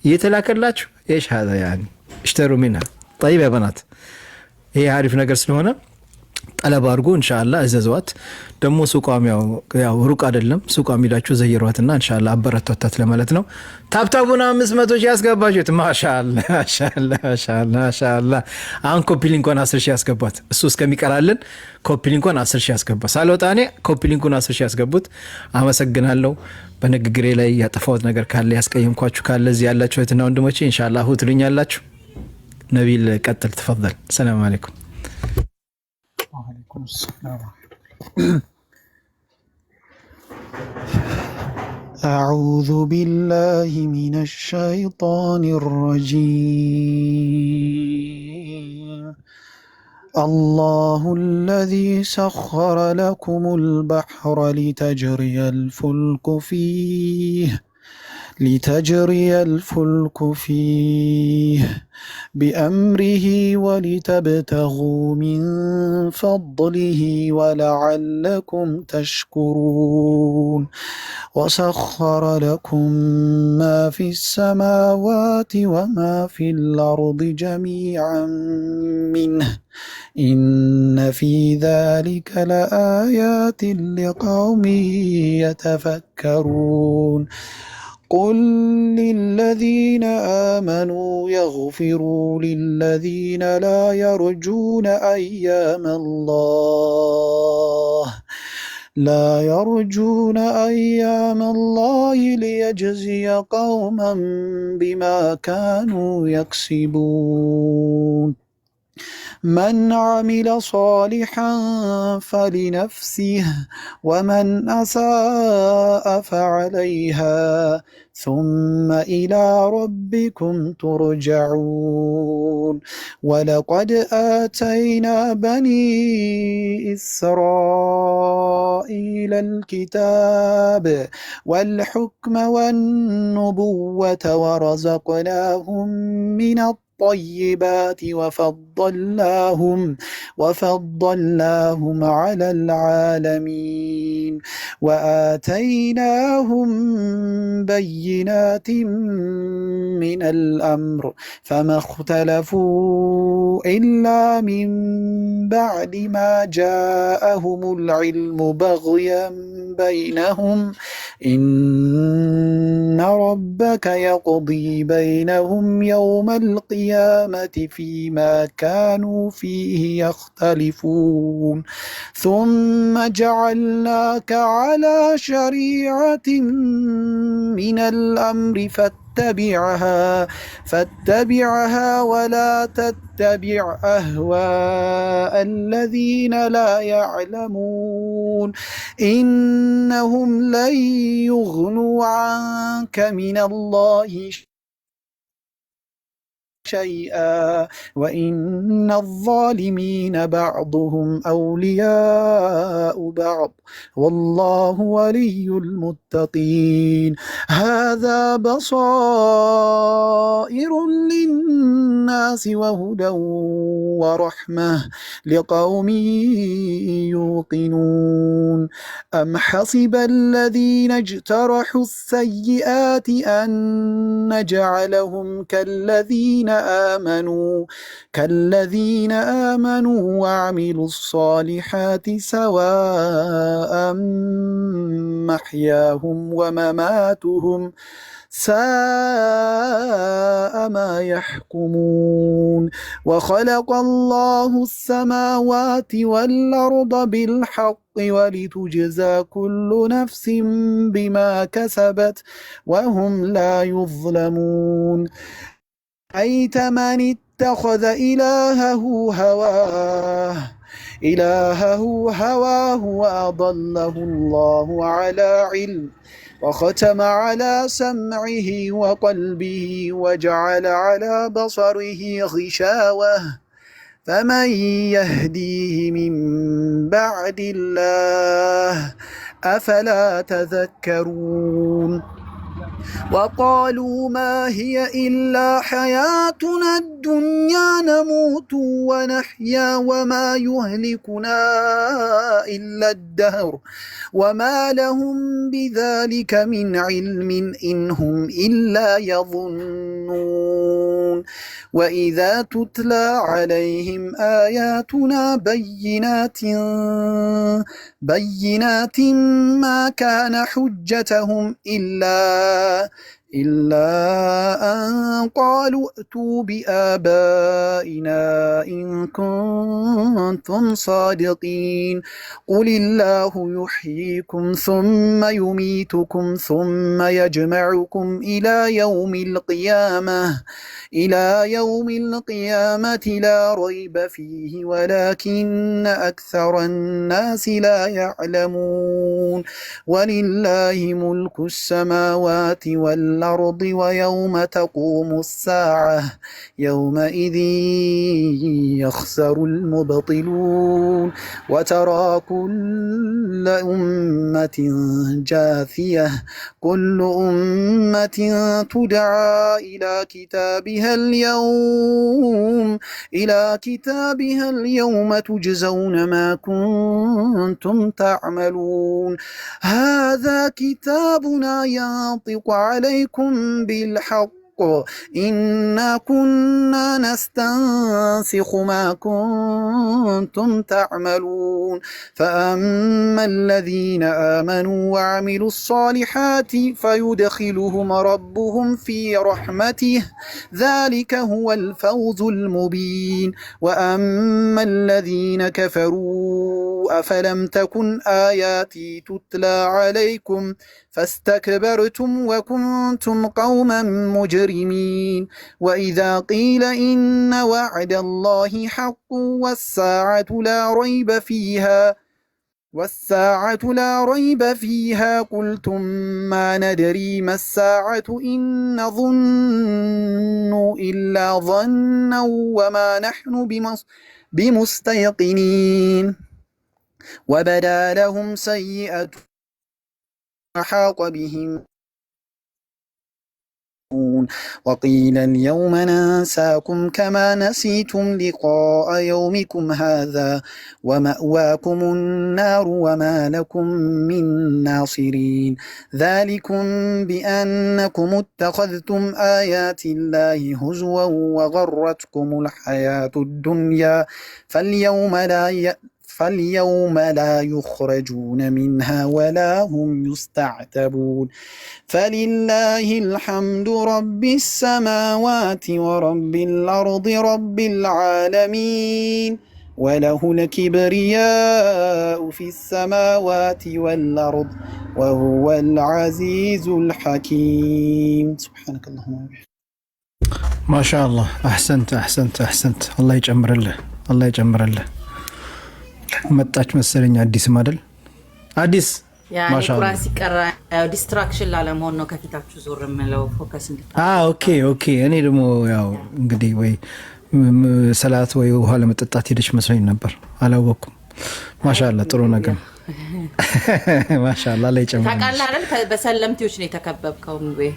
እየተላከላችሁ ايش هذا يعني اشتروا منها طيب يا بنات። ይሄ አሪፍ ነገር ስለሆነ ጠለብ አድርጎ ኢንሻአላህ እዘዟት። ደግሞ ሱቋም ያው ሩቅ አይደለም። ሱቋም ሄዳችሁ ዘይሯትና ኢንሻአላህ አበረታታት ለማለት ነው። ታብታቡና 500 ሺህ ያስገባችሁት ማሻአላህ ማሻአላህ። አሁን ኮፒ ሊንኩን 10 ሺህ ያስገባት። እሱ እስከሚቀራልን ኮፒ ሊንኩን 10 ሺህ ያስገባ። ሳልወጣኔ ኮፒ ሊንኩን 10 ሺህ ያስገቡት። አመሰግናለሁ። በንግግሬ ላይ ያጠፋሁት ነገር ካለ ያስቀየምኳችሁ ካለ እዚህ ያላችሁ እህትና ወንድሞቼ ኢንሻአላህ ትሉኛላችሁ። ነቢል ቀጥል ተፈضل። ሰላም አለይኩም። وعليكم السلام. أعوذ بالله من الشيطان الرجيم. الله الذي سخر لكم البحر لتجري الفلك فيه بأمره ولتبتغوا من فضله ولعلكم تشكرون. وسخر لكم ما في السماوات وما في الأرض جميعا منه إن في ذلك لآيات لقوم يتفكرون. قل للذين آمنوا يغفروا للذين لا يرجون أيام الله ليجزي قوما بما كانوا يكسبون. من عمل صالحا فلنفسه ومن أساء فعليها ثم إلى ربكم ترجعون. ولقد آتينا بني إسرائيل الكتاب والحكم والنبوة ورزقناهم من الطيبات وفضلناهم على العالمين وآتيناهم بينات من الأمر فما اختلفوا إلا من بعد ما جاءهم العلم بغيا بينهم إن ربك يقضي بينهم يوم القيامة فيما كانوا فيه يختلفون. ثم جعلناك على شريعة من الأمر فاتبعها ولا تتبع أهواء الذين لا يعلمون إنهم لن يغنوا عنك من الله شيئا وإن الظالمين بعضهم أولياء بعض والله ولي المتقين. هذا بصائر للناس الناس وهدى ورحمة لقوم يوقنون أم حسب الذين اجترحوا السيئات أن نجعلهم كالذين آمنوا وعملوا الصالحات سواء محياهم ومماتهم ساء ما يحكمون وخلق الله السماوات والأرض بالحق ولتجزى كل نفس بما كسبت وهم لا يظلمون أيت من اتخذ إلهه هواه وأضله الله على علم وختم على سمعه وقلبه وجعل على بصره غشاوة فمن يهديه من بعد الله أفلا تذكرون وقالوا ما هي إلا حياتنا الدنيا نموت ونحيا وما يهلكنا إلا الدهر وما لهم بذلك من علم إن هم إلا يظنون وإذا تتلى عليهم آياتنا بينات ما كان حجتهم إلا أن قالوا ائتوا بآبائنا إن كنتم صادقين قل الله يحييكم ثم يميتكم ثم يجمعكم إلى يوم القيامة لا ريب فيه ولكن أكثر الناس لا يعلمون ولله ملك السماوات والأرض ويوم تقوم الساعة يومئذ يخسر المبطلون وترى كل أمة جاثية كل أمة تدعى إلى كتابها اليوم تجزون ما كنتم تعملون هذا كتابنا ينطق عليكم بالحق إنا كنا نستنسخ ما كنتم تعملون فأما الذين آمنوا وعملوا الصالحات فيدخلهم ربهم في رحمته ذلك هو الفوز المبين وأما الذين كفروا أفلم تكن آياتي تتلى عليكم فاستكبرتم وكنتم قوما مجرمين وإذا قيل إن وعد الله حق والساعة لا ريب فيها قلتم ما ندري ما الساعة إن نظن إلا ظنا وما نحن بمستيقنين وبدا لهم سيئة أحاط بهم وقيل اليوم ننساكم كما نسيتم لقاء يومكم هذا ومأواكم النار وما لكم من ناصرين ذلكم بأنكم اتخذتم آيات الله هزوا وغرتكم الحياة الدنيا فاليوم لا يخرجون منها ولا هم يستعتبون فلله الحمد رب السماوات ورب الأرض رب العالمين وله الكبرياء في السماوات والأرض وهو العزيز الحكيم سبحانك اللهم وبحمدك ما شاء الله أحسنت الله يجمر له መጣች መሰለኝ አዲስ ማደል አዲስ ማሻአላ ሲቀራ ዲስትራክሽን ላለመሆን ነው ከፊታችሁ ዞር ምለው ፎከስ እንድታደርጉ ኦኬ እኔ ደግሞ ያው እንግዲህ ወይ ሰላት ወይ ውሃ ለመጠጣት ሄደች መስለኝ ነበር አላወኩም ማሻአላ ጥሩ ነገር ማሻአላ ላይ ጨምሮ ታውቃለህ አይደል በሰለምቲዎች ነው የተከበብከው ሙቤ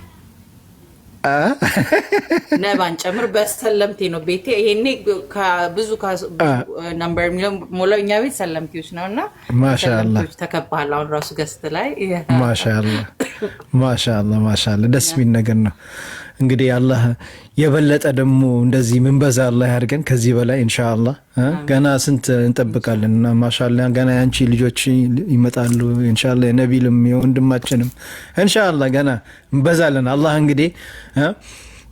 ነባን ጨምር በሰለምቴ ነው ቤቴ። ይሄኔ ብዙ ነምበር የሚለው ሞላው እኛ ቤት ሰለምቴዎች ነው እና ማሻአላህ ተከባሃል። አሁን ራሱ ገስት ላይ ማሻአላህ ደስ የሚል ነገር ነው። እንግዲህ አላህ የበለጠ ደግሞ እንደዚህ ምንበዛ አላህ ያድርገን ከዚህ በላይ ኢንሻአላህ። ገና ስንት እንጠብቃለን እና ማሻአላህ ገና ያንቺ ልጆች ይመጣሉ ኢንሻአላህ፣ የነቢልም የወንድማችንም ኢንሻአላህ ገና እንበዛለን። አላህ እንግዲህ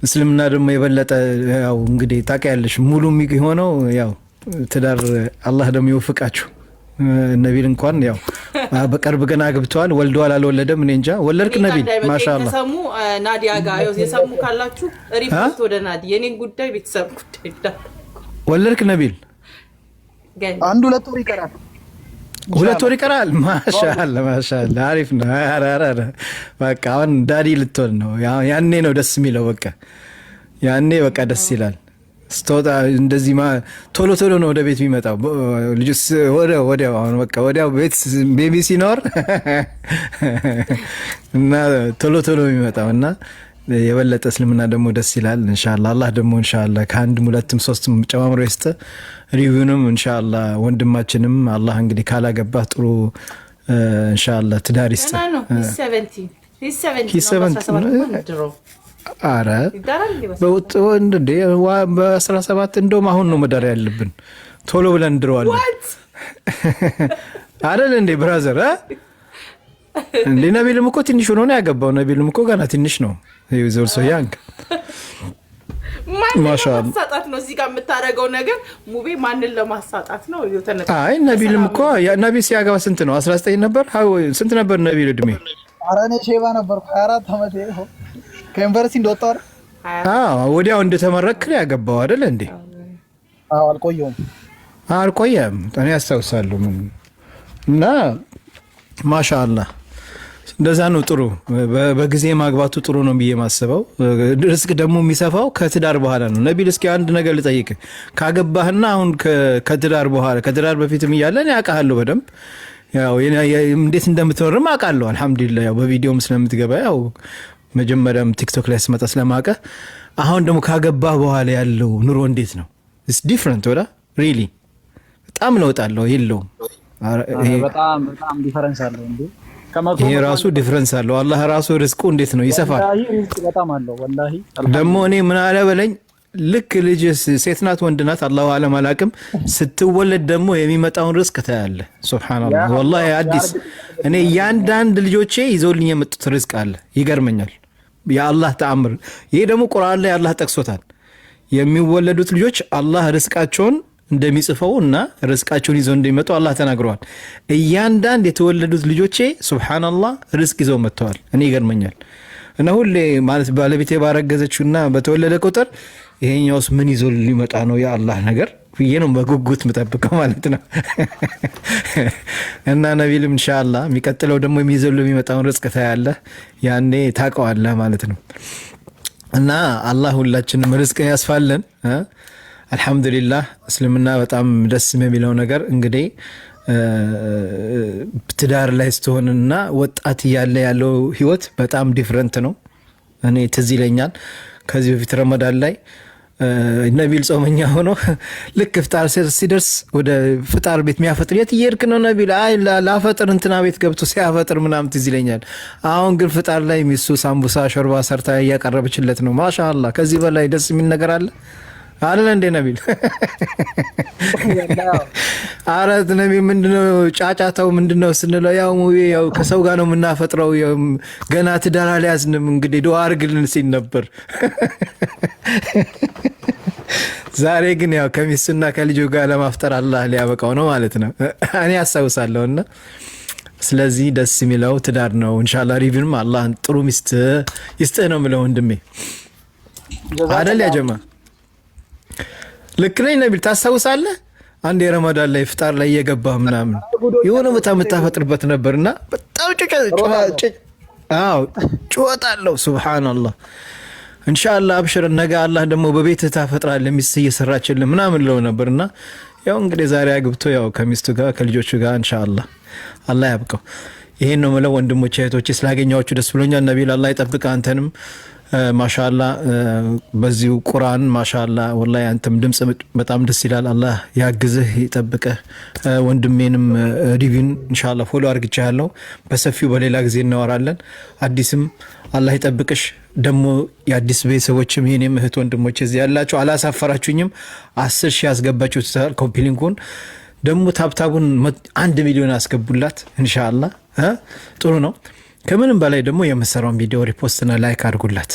እስልምና ደግሞ የበለጠ ያው እንግዲህ ታውቂያለሽ ሙሉ የሚሆነው ያው ትዳር አላህ ደግሞ ይወፍቃችሁ። ነቢል እንኳን ያው በቅርብ ገና አግብተዋል፣ ወልደዋል አልወለደም እኔ እንጃ። ወለድክ ነቢል? ማሻአላህ ተሰሙ ናዲያ ጋር የሰሙ ካላችሁ ሪፖርት ወደ ናዲ። የኔን ጉዳይ ቤተሰብ ጉዳይ ወለድክ ነቢል? አንድ 2 ወር ይቀራል። 2 ወር ይቀራል። ማሻአላህ አሪፍ ነው። አራራ በቃ አሁን ዳዲ ልትሆን ነው። ያኔ ነው ደስ የሚለው። በቃ ያኔ በቃ ደስ ይላል። ስትወጣ እንደዚህ ቶሎ ነው ወደ ቤት የሚመጣው ልጅስ ወዲያው። አሁን በቃ ወዲያው ቤት ቤቢ ሲኖር እና ቶሎ የሚመጣው እና የበለጠ እስልምና ደግሞ ደስ ይላል። ኢንሻአላህ አላህ ደግሞ ኢንሻአላህ ከአንድም 2ም 3ም ጨማምሮ ይስጥ። ሪቪውንም ኢንሻአላህ ወንድማችንም አላህ እንግዲህ ካላገባህ ጥሩ ኢንሻአላህ ትዳር ይስጥ። አረ በ17 እንደውም አሁን ነው መዳር ያለብን። ቶሎ ብለን እንድረዋለን አይደል እንዴ ብራዘር? እንዴ ነቢልም እኮ ትንሽ ሆኖ ነው ያገባው። ነቢልም እኮ ገና ትንሽ ነው። ይዘር ሶ ያንግ ማሻአላህ ማሳጣት ነው እዚህ ጋር የምታደርገው ነገር። ሙቤ ማንን ለማሳጣት ነው? አይ ነቢልም እኮ ነቢል ሲያገባ ስንት ነው? 19 ነበር። ስንት ነበር ነቢል እድሜ? ኧረ እኔ ሼባ ነበርኩ 24 ዓመቴ ነው ከዩኒቨርሲቲ እንደወጣሁ አይደል? ወዲያው እንደተመረክ ያገባው አይደል እንዴ? አልቆየም። እኔ አስታውሳለሁ። እና ማሻአላህ እንደዛ ነው። ጥሩ በጊዜ ማግባቱ ጥሩ ነው ብዬ ማስበው። ርስቅ ደግሞ የሚሰፋው ከትዳር በኋላ ነው። ነቢል እስኪ አንድ ነገር ልጠይቅ። ካገባህና አሁን ከትዳር በኋላ ከትዳር በፊትም እያለን ያውቃለሁ በደንብ ያው እንዴት እንደምትኖርም አውቃለሁ። አልሐምዱሊላህ ያው በቪዲዮም ስለምትገባ ያው መጀመሪያም ቲክቶክ ላይ ስመጣ ስለማውቀ። አሁን ደግሞ ካገባህ በኋላ ያለው ኑሮ እንዴት ነው? ኢትስ ዲፍረንት ወላ ሪሊ በጣም ለውጥ አለው የለውም? በጣም ዲፈረንስ አለው እንዴ! ይሄ ራሱ ዲፍረንስ አለው። አላህ ራሱ ርስቁ እንዴት ነው ይሰፋል። በጣም አለው ወላሂ። ደግሞ እኔ ምን አለ በለኝ ልክ ልጅ ሴት ናት ወንድ ናት አላሁ አለም አላቅም፣ ስትወለድ ደግሞ የሚመጣውን ርስቅ ታያለህ። ሱብሃንአላህ ወላሂ አዲስ እኔ ያንዳንድ ልጆቼ ይዘውልኝ የመጡት ርስቅ አለ። ይገርመኛል። የአላህ ተአምር። ይሄ ደግሞ ቁርአን ላይ አላህ ጠቅሶታል። የሚወለዱት ልጆች አላህ ርስቃቸውን እንደሚጽፈው እና ርስቃቸውን ይዘው እንደሚመጡ አላህ ተናግረዋል። እያንዳንድ የተወለዱት ልጆቼ ሱብሃንአላህ ርስቅ ይዘው መጥተዋል። እኔ ይገርመኛል። እና ሁሌ ማለት ባለቤቴ ባረገዘችውና በተወለደ ቁጥር ይሄኛውስ ምን ይዞ ሊመጣ ነው የአላህ ነገር ብዬ ነው በጉጉት የምጠብቀው ማለት ነው። እና ነቢልም ኢንሻአላህ የሚቀጥለው ደግሞ የሚይዘው የሚመጣውን ርስቅ ታያለህ፣ ያኔ ታውቀዋለህ ማለት ነው። እና አላህ ሁላችንም ርስቅ ያስፋልን። አልሐምዱሊላህ እስልምና በጣም ደስ የሚለው ነገር እንግዲህ ትዳር ላይ ስትሆንና ወጣት እያለ ያለው ህይወት በጣም ዲፍረንት ነው። እኔ ትዝ ይለኛል ከዚህ በፊት ረመዳን ላይ ነቢል ጾመኛ ሆኖ ልክ ፍጣር ሲደርስ ወደ ፍጣር ቤት የሚያፈጥር የት እየሄድክ ነው ነቢል? አይ ላፈጥር እንትና ቤት ገብቶ ሲያፈጥር ምናምን ትዝ ይለኛል። አሁን ግን ፍጣር ላይ ሚስቱ ሳምቡሳ ሾርባ ሰርታ እያቀረበችለት ነው። ማሻአላህ ከዚህ በላይ ደስ የሚል ነገር አለ አይደል እንዴ ነቢል? አረት ነቢል ምንድነው ጫጫታው ምንድነው ስንለው ያው ሙቤ ያው ከሰው ጋር ነው የምናፈጥረው ገና ትዳር አልያዝንም እንግዲህ ዱአ አድርግልን ሲል ነበር። ዛሬ ግን ያው ከሚስቱና ከልጁ ጋር ለማፍጠር አላህ ሊያበቃው ነው ማለት ነው። እኔ አስታውሳለሁና ስለዚህ ደስ የሚለው ትዳር ነው። ኢንሻአላህ ሪቪውም አላህ ጥሩ ሚስት ይስጥህ ነው የምለው ወንድሜ አይደል ያ ጀማ? ልክ ነኝ ነቢል? ታስታውሳለህ አንድ የረመዳን ላይ ፍጣር ላይ እየገባህ ምናምን የሆነ ቦታ የምታፈጥርበት ነበርና በጣም ጩኸት አለው። ሱብሃንአላህ ኢንሻአላህ አብሽር ነገ አላህ ደግሞ በቤትህ ታፈጥራለህ ሚስት እየሰራችልህ ምናምን ለው ነበርና ያው እንግዲህ ዛሬ አግብቶ ያው ከሚስቱ ጋር ከልጆቹ ጋር ኢንሻአላህ አላህ ያብቀው። ይሄን ነው የምለው ወንድሞቼ እህቶቼ፣ ስላገኘኋችሁ ደስ ብሎኛል። ነቢል አላህ ይጠብቅህ አንተንም ማሻአላ በዚሁ ቁርአን ማሻአላ ወላሂ አንተም ድምጽ በጣም ደስ ይላል። አላህ ያግዝህ ይጠብቅህ። ወንድሜንም ሪቪውን ኢንሻአላህ ፎሎ አርግቻለሁ። በሰፊው በሌላ ጊዜ እናወራለን። አዲስም አላህ ይጠብቅሽ። ደግሞ የአዲስ ቤተሰቦችም የኔም እህት ወንድሞች እዚህ ያላችሁ አላሳፈራችሁኝም። 10 ሺህ ያስገባችሁ ኮፒ ሊንኩን ደግሞ ታብታቡን 1 ሚሊዮን አስገቡላት ኢንሻአላህ። ጥሩ ነው። ከምንም በላይ ደግሞ የምሰራውን ቪዲዮ ሪፖስትና ላይክ አድርጉላት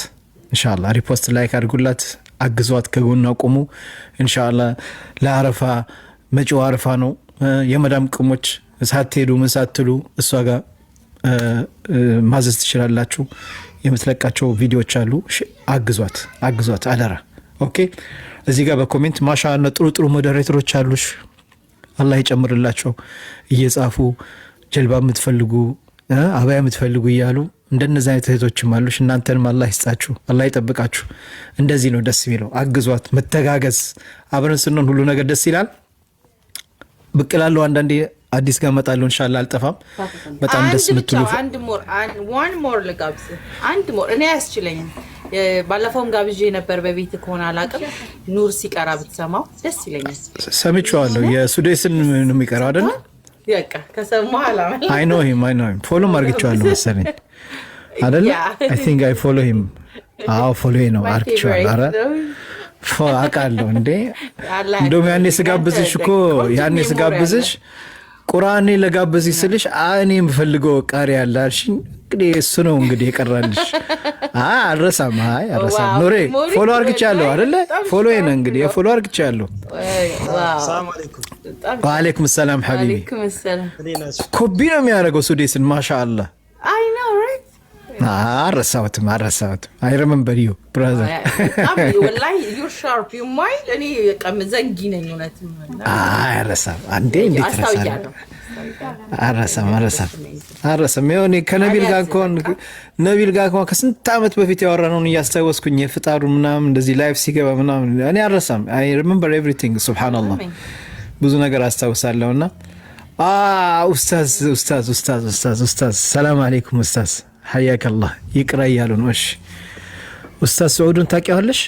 ኢንሻአላህ። ሪፖስት ላይክ አድርጉላት፣ አግዟት፣ ከጎኗ ቁሙ ኢንሻአላህ። ለአረፋ መጪው አረፋ ነው። የመዳም ቅሞች ሳትሄዱ ምን ሳትሉ እሷ ጋር ማዘዝ ትችላላችሁ። የምትለቃቸው ቪዲዮዎች አሉ። አግዟት አደራ። ኦኬ። እዚህ ጋር በኮሜንት ማሻአላህ ጥሩ ጥሩ ሞዴሬተሮች አሉሽ፣ አላህ ይጨምርላቸው። እየጻፉ ጀልባ የምትፈልጉ አባያ የምትፈልጉ እያሉ እንደነዚህ አይነት እህቶችም አሉሽ። እናንተንም አላህ ይስጣችሁ፣ አላህ ይጠብቃችሁ። እንደዚህ ነው ደስ የሚለው። አግዟት፣ መተጋገዝ። አብረን ስንሆን ሁሉ ነገር ደስ ይላል። ብቅ እላለሁ አንዳንዴ አዲስ ጋር እመጣለሁ ኢንሻአላህ። አልጠፋም። በጣም ደስ የምትሉ ዋን ሞር ልጋብዝ። አንድ ሞር እኔ አያስችለኝም። ባለፈውም ጋብዤ ነበር በቤት ከሆነ አላውቅም። ኑር ሲቀራ ብትሰማው ደስ ይለኛል። ሰምቼዋለሁ። የሱዴስን ነው የሚቀራው አይደል? በቃ ከሰማሁ አላመን። አይ ኖ ሂም ፎሎ አርግቼዋለሁ መሰለኝ አይደል? አይ ቲንክ አይ ፎሎ ሂም። አዎ ፎሎ ነው አርግቼዋለሁ። አረ አውቃለሁ እንዴ። እንደውም ያኔ ስጋብዝሽ እኮ ቁርአን ለጋበዝሽ ስልሽ እኔ የምፈልገው ቃሪ ያለ አልሽኝ። እንግዲህ እሱ ነው እንግዲህ የቀራልሽ። አልረሳም። ኑሬ ፎሎ አርግቻለሁ አይደለ? ፎሎ ነው እንግዲህ ፎሎ አርግቻለሁ። ወአለይኩም ሰላም ሐቢቢ። ኮቢ ነው የሚያደርገው ሱዴስን ማሻአላህ። አይ ኖ ራይት። አረሳሁትም አይ ሪሜምበር ዩ ብራዘር። ወላሂ ዩ ሻርፕ ዩ ማይንድ። እኔ ቀም ዘንጊ ነኝ እውነትም። አረሳም አንዴ እንዴት ረሳለሁ? አረሳም የሆነ ከነቢል ጋር እንኳን ከስንት ዓመት በፊት ያወራነውን እያስታወስኩኝ የፍጣሩ ምናምን እንደዚህ ላይፍ ሲገባ ምናምን እኔ አረሳም። አይ ሪሜምበር ኤቭሪቲንግ ሱብሃንአላህ። ብዙ ነገር አስታውሳለሁና ኡስታዝ ሰላም አለይኩም ኡስታዝ ሐያከላህ ይቅራ እያሉ ነው። እሺ ኡስታዝ ሰዑድን ታውቂዋለሽ?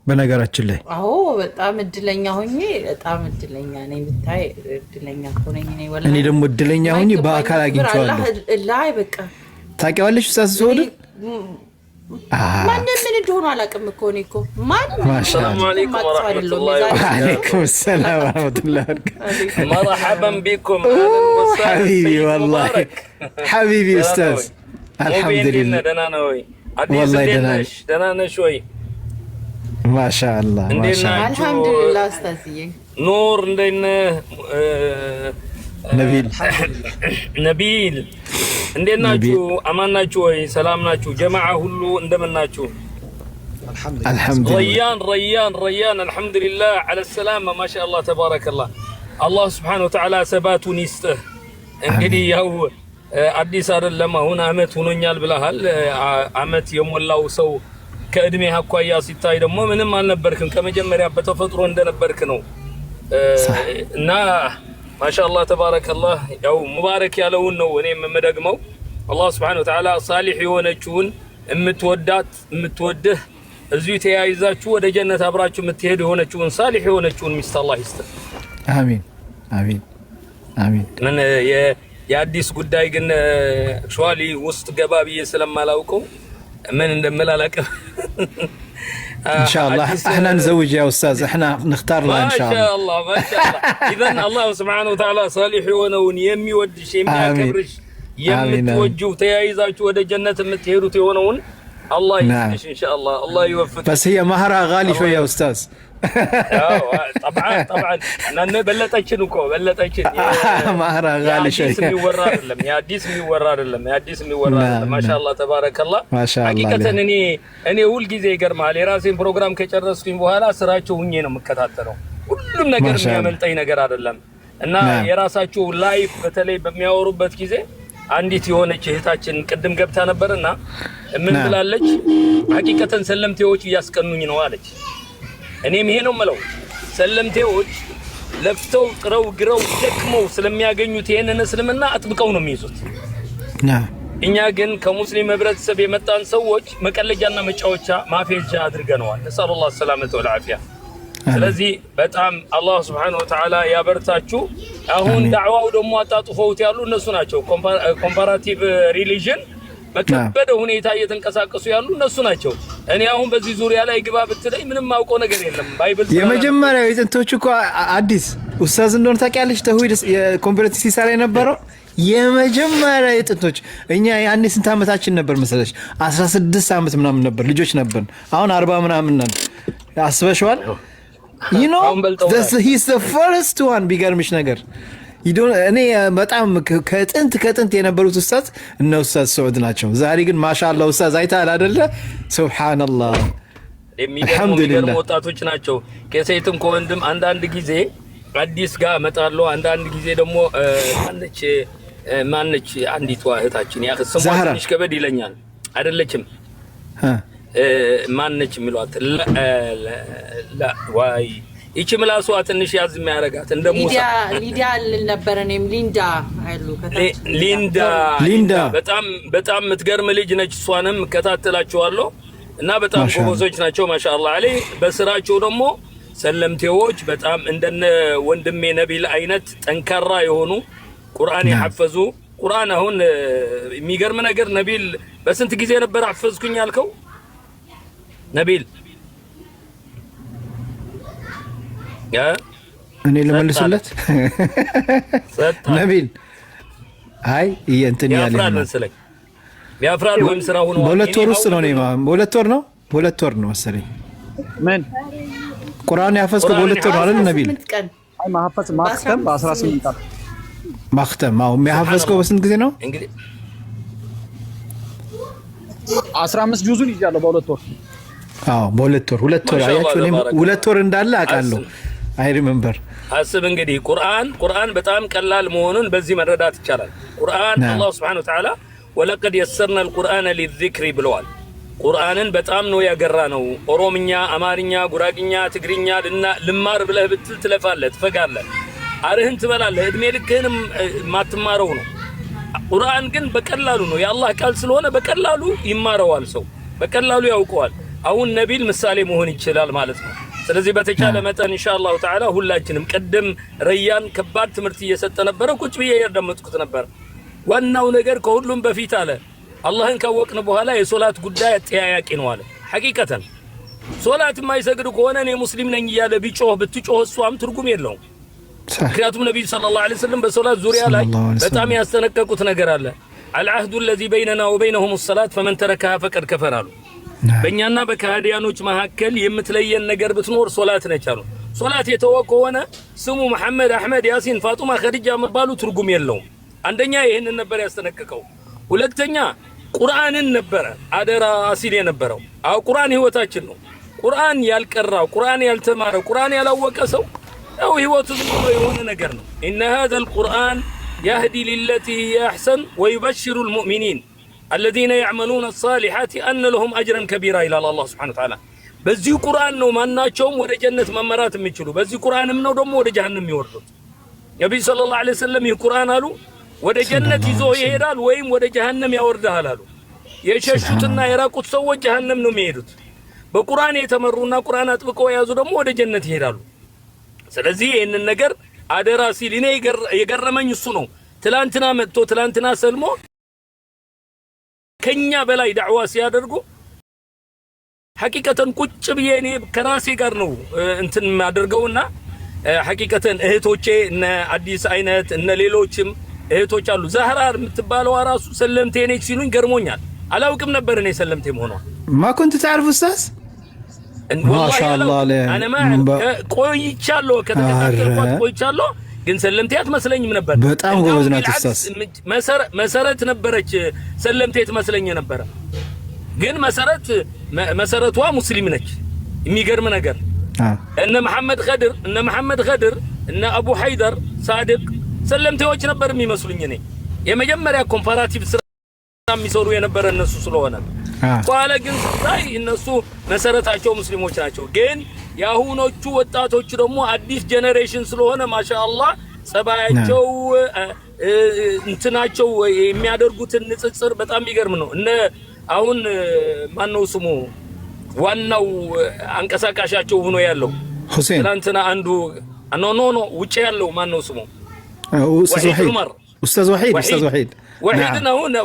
በነገራችን ላይ አዎ በጣም እድለኛ ሆኜ ነኝ። ብታይ እድለኛ ሆነኝ ነኝ ወላሂ። እኔ ደግሞ እድለኛ ሆኜ በአካል አግኝቼዋለሁ። ላይ በቃ ታውቂዋለሽ ኡስታዝ ሰዑድን? ማን ምን እንደሆነ አላውቅም እኮ እኔ እኮ ማሻአላህ። ወአለይኩም ሰላም ወራህመቱላሂ ወበረካቱህ። مرحبا بكم حبيبي والله حبيبي استاذ الحمد لله ደህና ነው ወይ? አዲስ ደህና ነሽ ወይ? ማሻአላህ አልহামዱሊላህ ኡስታዝዬ። ኑር እንደነ ነቢል እንዴት ናችሁ? አማን ናችሁ ወይ? ሰላም ናችሁ? ጀማዓ ሁሉ እንደምን ናችሁ? አልহামዱሊላህ። ረያን አልহামዱሊላህ على السلامة ما شاء الله تبارك الله الله سبحانه وتعالى ሰባቱን ይስጥህ። እንግዲህ ያው አዲስ አይደለም አሁን አመት ሆኖኛል ብለሃል። አመት የሞላው ሰው ከእድሜ አኳያ ሲታይ ደግሞ ምንም አልነበርክም። ከመጀመሪያ በተፈጥሮ እንደነበርክ ነው እና ማሻአላህ ተባረከላህ። ያው ሙባረክ ያለውን ነው እኔም የምደግመው። አላህ Subhanahu Wa Ta'ala ሳሊህ የሆነችውን የምትወድህ እዚሁ ተያይዛችሁ ወደ ጀነት አብራችሁ የምትሄዱ የሆነችውን ሳሊህ የሆነችውን ሚስት አላህ ይስጥህ። አሚን አሚን አሚን። ምን የአዲስ ጉዳይ ግን ሸዋሊ ውስጥ ገባ ብዬ ስለማላውቀው ምን እንደምላላቀም ኢንሻአላህ احنا نزوج يا استاذ احنا نختار له ان شاء الله ما شاء الله اذا الله سبحانه وتعالى صالح የሆነውን የሚወድሽ የሚያከብርሽ የምትወጁ ተያይዛችሁ ወደ ጀነት የምትሄዱት የሆነውን الله يسعدك ان شاء الله الله يوفقك. بس هي مهرها غالي شويه يا استاذ. طبعا እነ በለጠችን እኮ በለጠችን مهرها غالي شويه. የሚወራ አይደለም የአዲስ የሚወራ አይደለም ማሻአላህ ተባረከላህ። ሐቂቀተን እኔ ሁሉ ጊዜ ይገርማል የራሴን ፕሮግራም ከጨረስኩኝ በኋላ ስራቸው ሁኜ ነው የምከታተለው። ሁሉም ነገር የሚያመልጠኝ ነገር አይደለም እና የራሳቸው ላይፍ በተለይ በሚያወሩበት ጊዜ አንዲት የሆነች እህታችን ቅድም ገብታ ነበርና ምን ብላለች? ሐቂቀተን ሰለምቴዎች እያስቀኑኝ ነው አለች። እኔም ይሄ ነው የምለው ሰለምቴዎች ለፍተው ጥረው ግረው ደክመው ስለሚያገኙት ይሄንን እስልምና አጥብቀው ነው የሚይዙት። እኛ ግን ከሙስሊም ህብረተሰብ የመጣን ሰዎች መቀለጃና መጫወቻ ማፌጃ አድርገነዋል። ነሰሉላህ ሰላመተ ወልዓፊያ። ስለዚህ በጣም አላህ Subhanahu Wa Ta'ala ያበርታችሁ። አሁን ዳዕዋው ደግሞ አጣጥፈውት ያሉ እነሱ ናቸው። ኮምፓራቲቭ ሪሊጅን በከበደ ሁኔታ እየተንቀሳቀሱ ያሉ እነሱ ናቸው። እኔ አሁን በዚህ ዙሪያ ላይ ግባ ብትለኝ ምንም ማውቀው ነገር የለም። ባይብል የመጀመሪያው የጥንቶቹ እኮ አዲስ ኡስታዝ እንደሆነ ታውቂያለሽ። ተውሂድ ኮምፒውተር ሲሰራ የነበረው የመጀመሪያ የጥንቶች እኛ ያኔ ስንት ዓመታችን ነበር መሰለሽ? 16 ዓመት ምናምን ነበር፣ ልጆች ነበር። አሁን 40 ምናምን ነን። አስበሽዋል? you know he's the first one ቢገርምሽ ነገር እኔ በጣም ከጥንት የነበሩት ኡስታዝ እነ ኡስታዝ ሰዑድ ናቸው። ዛሬ ግን ማሻአላህ ኡስታዝ አይተሃል አይደለ? ሱብሃንአላህ የሚገርሙ ወጣቶች ናቸው። ከሴትም ከወንድም አንዳንድ ጊዜ አዲስ ጋር እመጣለሁ። አንዳንድ ጊዜ ደግሞ ማነች አንዲቷ እህታችን ያ ስሟ ትንሽ ከበድ ይለኛል። አይደለችም ማነች የሚሏት ዋይ ይቺ ምላሷ ትንሽ ያዝ የሚያረጋት እንደ ሙሳ ሊዲያ ነበር። እኔም ሊንዳ በጣም የምትገርም ልጅ ነች። እሷንም እከታተላቸዋለሁ እና በጣም ጎበዞች ናቸው ማሻአላህ አለይ። በስራቸው ደግሞ ሰለምቴዎች በጣም እንደነ ወንድሜ ነቢል አይነት ጠንካራ የሆኑ ቁርአን ያሐፈዙ ቁርአን አሁን የሚገርም ነገር ነቢል በስንት ጊዜ ነበር አሐፈዝኩኝ ያልከው ነቢል? እኔ ልመልስለት ነቢል አይ እንትን ያለ መሰለኝ ያፍራል ወይም ስራ ሆኖ በሁለት ወር ውስጥ ነው በሁለት ወር ነው መሰለኝ ምን ቁርአን ያፈዝከው በሁለት ወር አይደል ነቢል? አይ ማክተም በ18 ቀን ማክተም የሚያፈዝከው በስንት ጊዜ ነው እንግዲህ? 15 ጁዙን ይያለው በሁለት ወር። በሁለት ወር አያችሁ። እኔም ሁለት ወር እንዳለ አውቃለሁ። አይ ሪሜምበር አስብ እንግዲህ ቁርአን በጣም ቀላል መሆኑን በዚህ መረዳት ይቻላል። ቁርአን አላህ Subhanahu Wa Ta'ala ወለቀድ የሰርና القرآن للذكر ብለዋል። ቁርአንን በጣም ነው ያገራ ነው። ኦሮምኛ፣ አማርኛ፣ ጉራግኛ፣ ትግርኛ ልማር ብለህ ብትል ትለፋለህ፣ ትፈጋለህ፣ አርህን ትበላለህ። እድሜ ልክህንም ማትማረው ነው። ቁርአን ግን በቀላሉ ነው የአላህ ቃል ስለሆነ በቀላሉ ይማረዋል፣ ሰው በቀላሉ ያውቀዋል። አሁን ነቢል ምሳሌ መሆን ይችላል ማለት ነው። ስለዚህ በተቻለ መጠን ኢንሻአላህ ተዓላ ሁላችንም ቀደም ረያን ከባድ ትምህርት እየሰጠ ነበር። ቁጭ ብዬ ያዳመጥኩት ነበር። ዋናው ነገር ከሁሉም በፊት አለ አላህን ካወቅን በኋላ የሶላት ጉዳይ አጠያያቂ ነው አለ። ሐቂቀተን ሶላት የማይሰግድ ከሆነ እኔ ሙስሊም ነኝ እያለ ብትጮህ እሷም ትርጉም የለውም። ምክንያቱም ነብዩ ሰለላሁ ዐለይሂ ወሰለም በሶላት ዙሪያ ላይ በጣም ያስተነቀቁት ነገር አለ። አልዓህዱ الذي بيننا وبينهم الصلاة فمن تركها فقد كفر አሉ። በእኛና በካህዲያኖች መካከል የምትለየን ነገር ብትኖር ሶላት ነች አሉ። ሶላት የተወ ከሆነ ስሙ መሐመድ፣ አህመድ፣ ያሲን፣ ፋጡማ፣ ኸዲጃ መባሉ ትርጉም የለውም። አንደኛ ይሄንን ነበር ያስተነቀቀው። ሁለተኛ ቁርአንን ነበረ አደራ ሲል የነበረው። ቁርአን ህይወታችን ነው። ቁርአን ያልቀራው፣ ቁርአን ያልተማረው፣ ቁርአን ያላወቀ ሰው ያው ህይወቱ ዝም ብሎ የሆነ ነገር ነው። إن هذا القرآن يهدي للتي هي أحسن ويبشر المؤمنين الذين يعملون الصالحات أن لهم أجرا كبيرا إلى الله سبحانه وتعالى። በዚህ ቁርአን ነው ማናቸውም ወደ ጀነት መመራት የሚችሉ። በዚህ ቁርአንም ነው ደግሞ ወደ ጀሃነም የሚወርዱት። ነብዩ ሰለላሁ ዐለይሂ ወሰለም ይህ ቁርአን አሉ ወደ ጀነት ይዞ ይሄዳል ወይም ወደ ጀሃነም ያወርዳል አሉ። የሸሹትና የራቁት ሰዎች ጀሃነም ነው የሚሄዱት። በቁርአን የተመሩና ቁርአን አጥብቀው የያዙ ደግሞ ወደ ጀነት ይሄዳሉ። ስለዚህ ይሄንን ነገር አደራ ሲል እኔ የገረመኝ እሱ ነው። ትላንትና መጥቶ ትላንትና ሰልሞ ከኛ በላይ ዳዕዋ ሲያደርጉ ሐቂቀተን ቁጭ ብዬ እኔ ከራሴ ጋር ነው እንትን ማደርገውና ሐቂቀተን እህቶቼ እነ አዲስ አይነት እነ ሌሎችም እህቶች አሉ። ዛህራ የምትባለው ራሱ ሰለምቴ ነች ሲሉኝ ገርሞኛል። አላውቅም ነበር እኔ ሰለምቴ መሆኗ። ما كنت تعرف استاذ ما شاء الله عليه انا ما ቆይቻለሁ ከተከታተልኳት ቆይቻለሁ። ግን ሰለምቴ አትመስለኝም ነበር። በጣም ጎበዝ ናት ኡስታዝ። መሰረት ነበረች ሰለምቴ ትመስለኝ ነበር። ግን መሰረቷ ሙስሊም ነች። የሚገርም ነገር እነ መሐመድ ኸድር እነ አቡ ሐይደር ሳድቅ ሰለምቴዎች ነበር የሚመስሉኝ። እኔ የመጀመሪያ ኮምፓራቲቭ ስራ የሚሰሩ የነበረ እነሱ ስለሆነ ኋላ ግን ሳይ እነሱ መሰረታቸው ሙስሊሞች ናቸው። ግን ያሁኖቹ ወጣቶቹ ደግሞ አዲስ ጄኔሬሽን ስለሆነ ማሻአላህ ጸባያቸው እንትናቸው የሚያደርጉትን ንጽጽር በጣም ይገርም ነው። እነ አሁን ማነው ስሙ ዋናው አንቀሳቃሻቸው ሆኖ ያለው ሁሴን ትናንትና አንዱ ኖ ውጪ ያለው ማነው ስሙ ኡስታዝ ወሒድ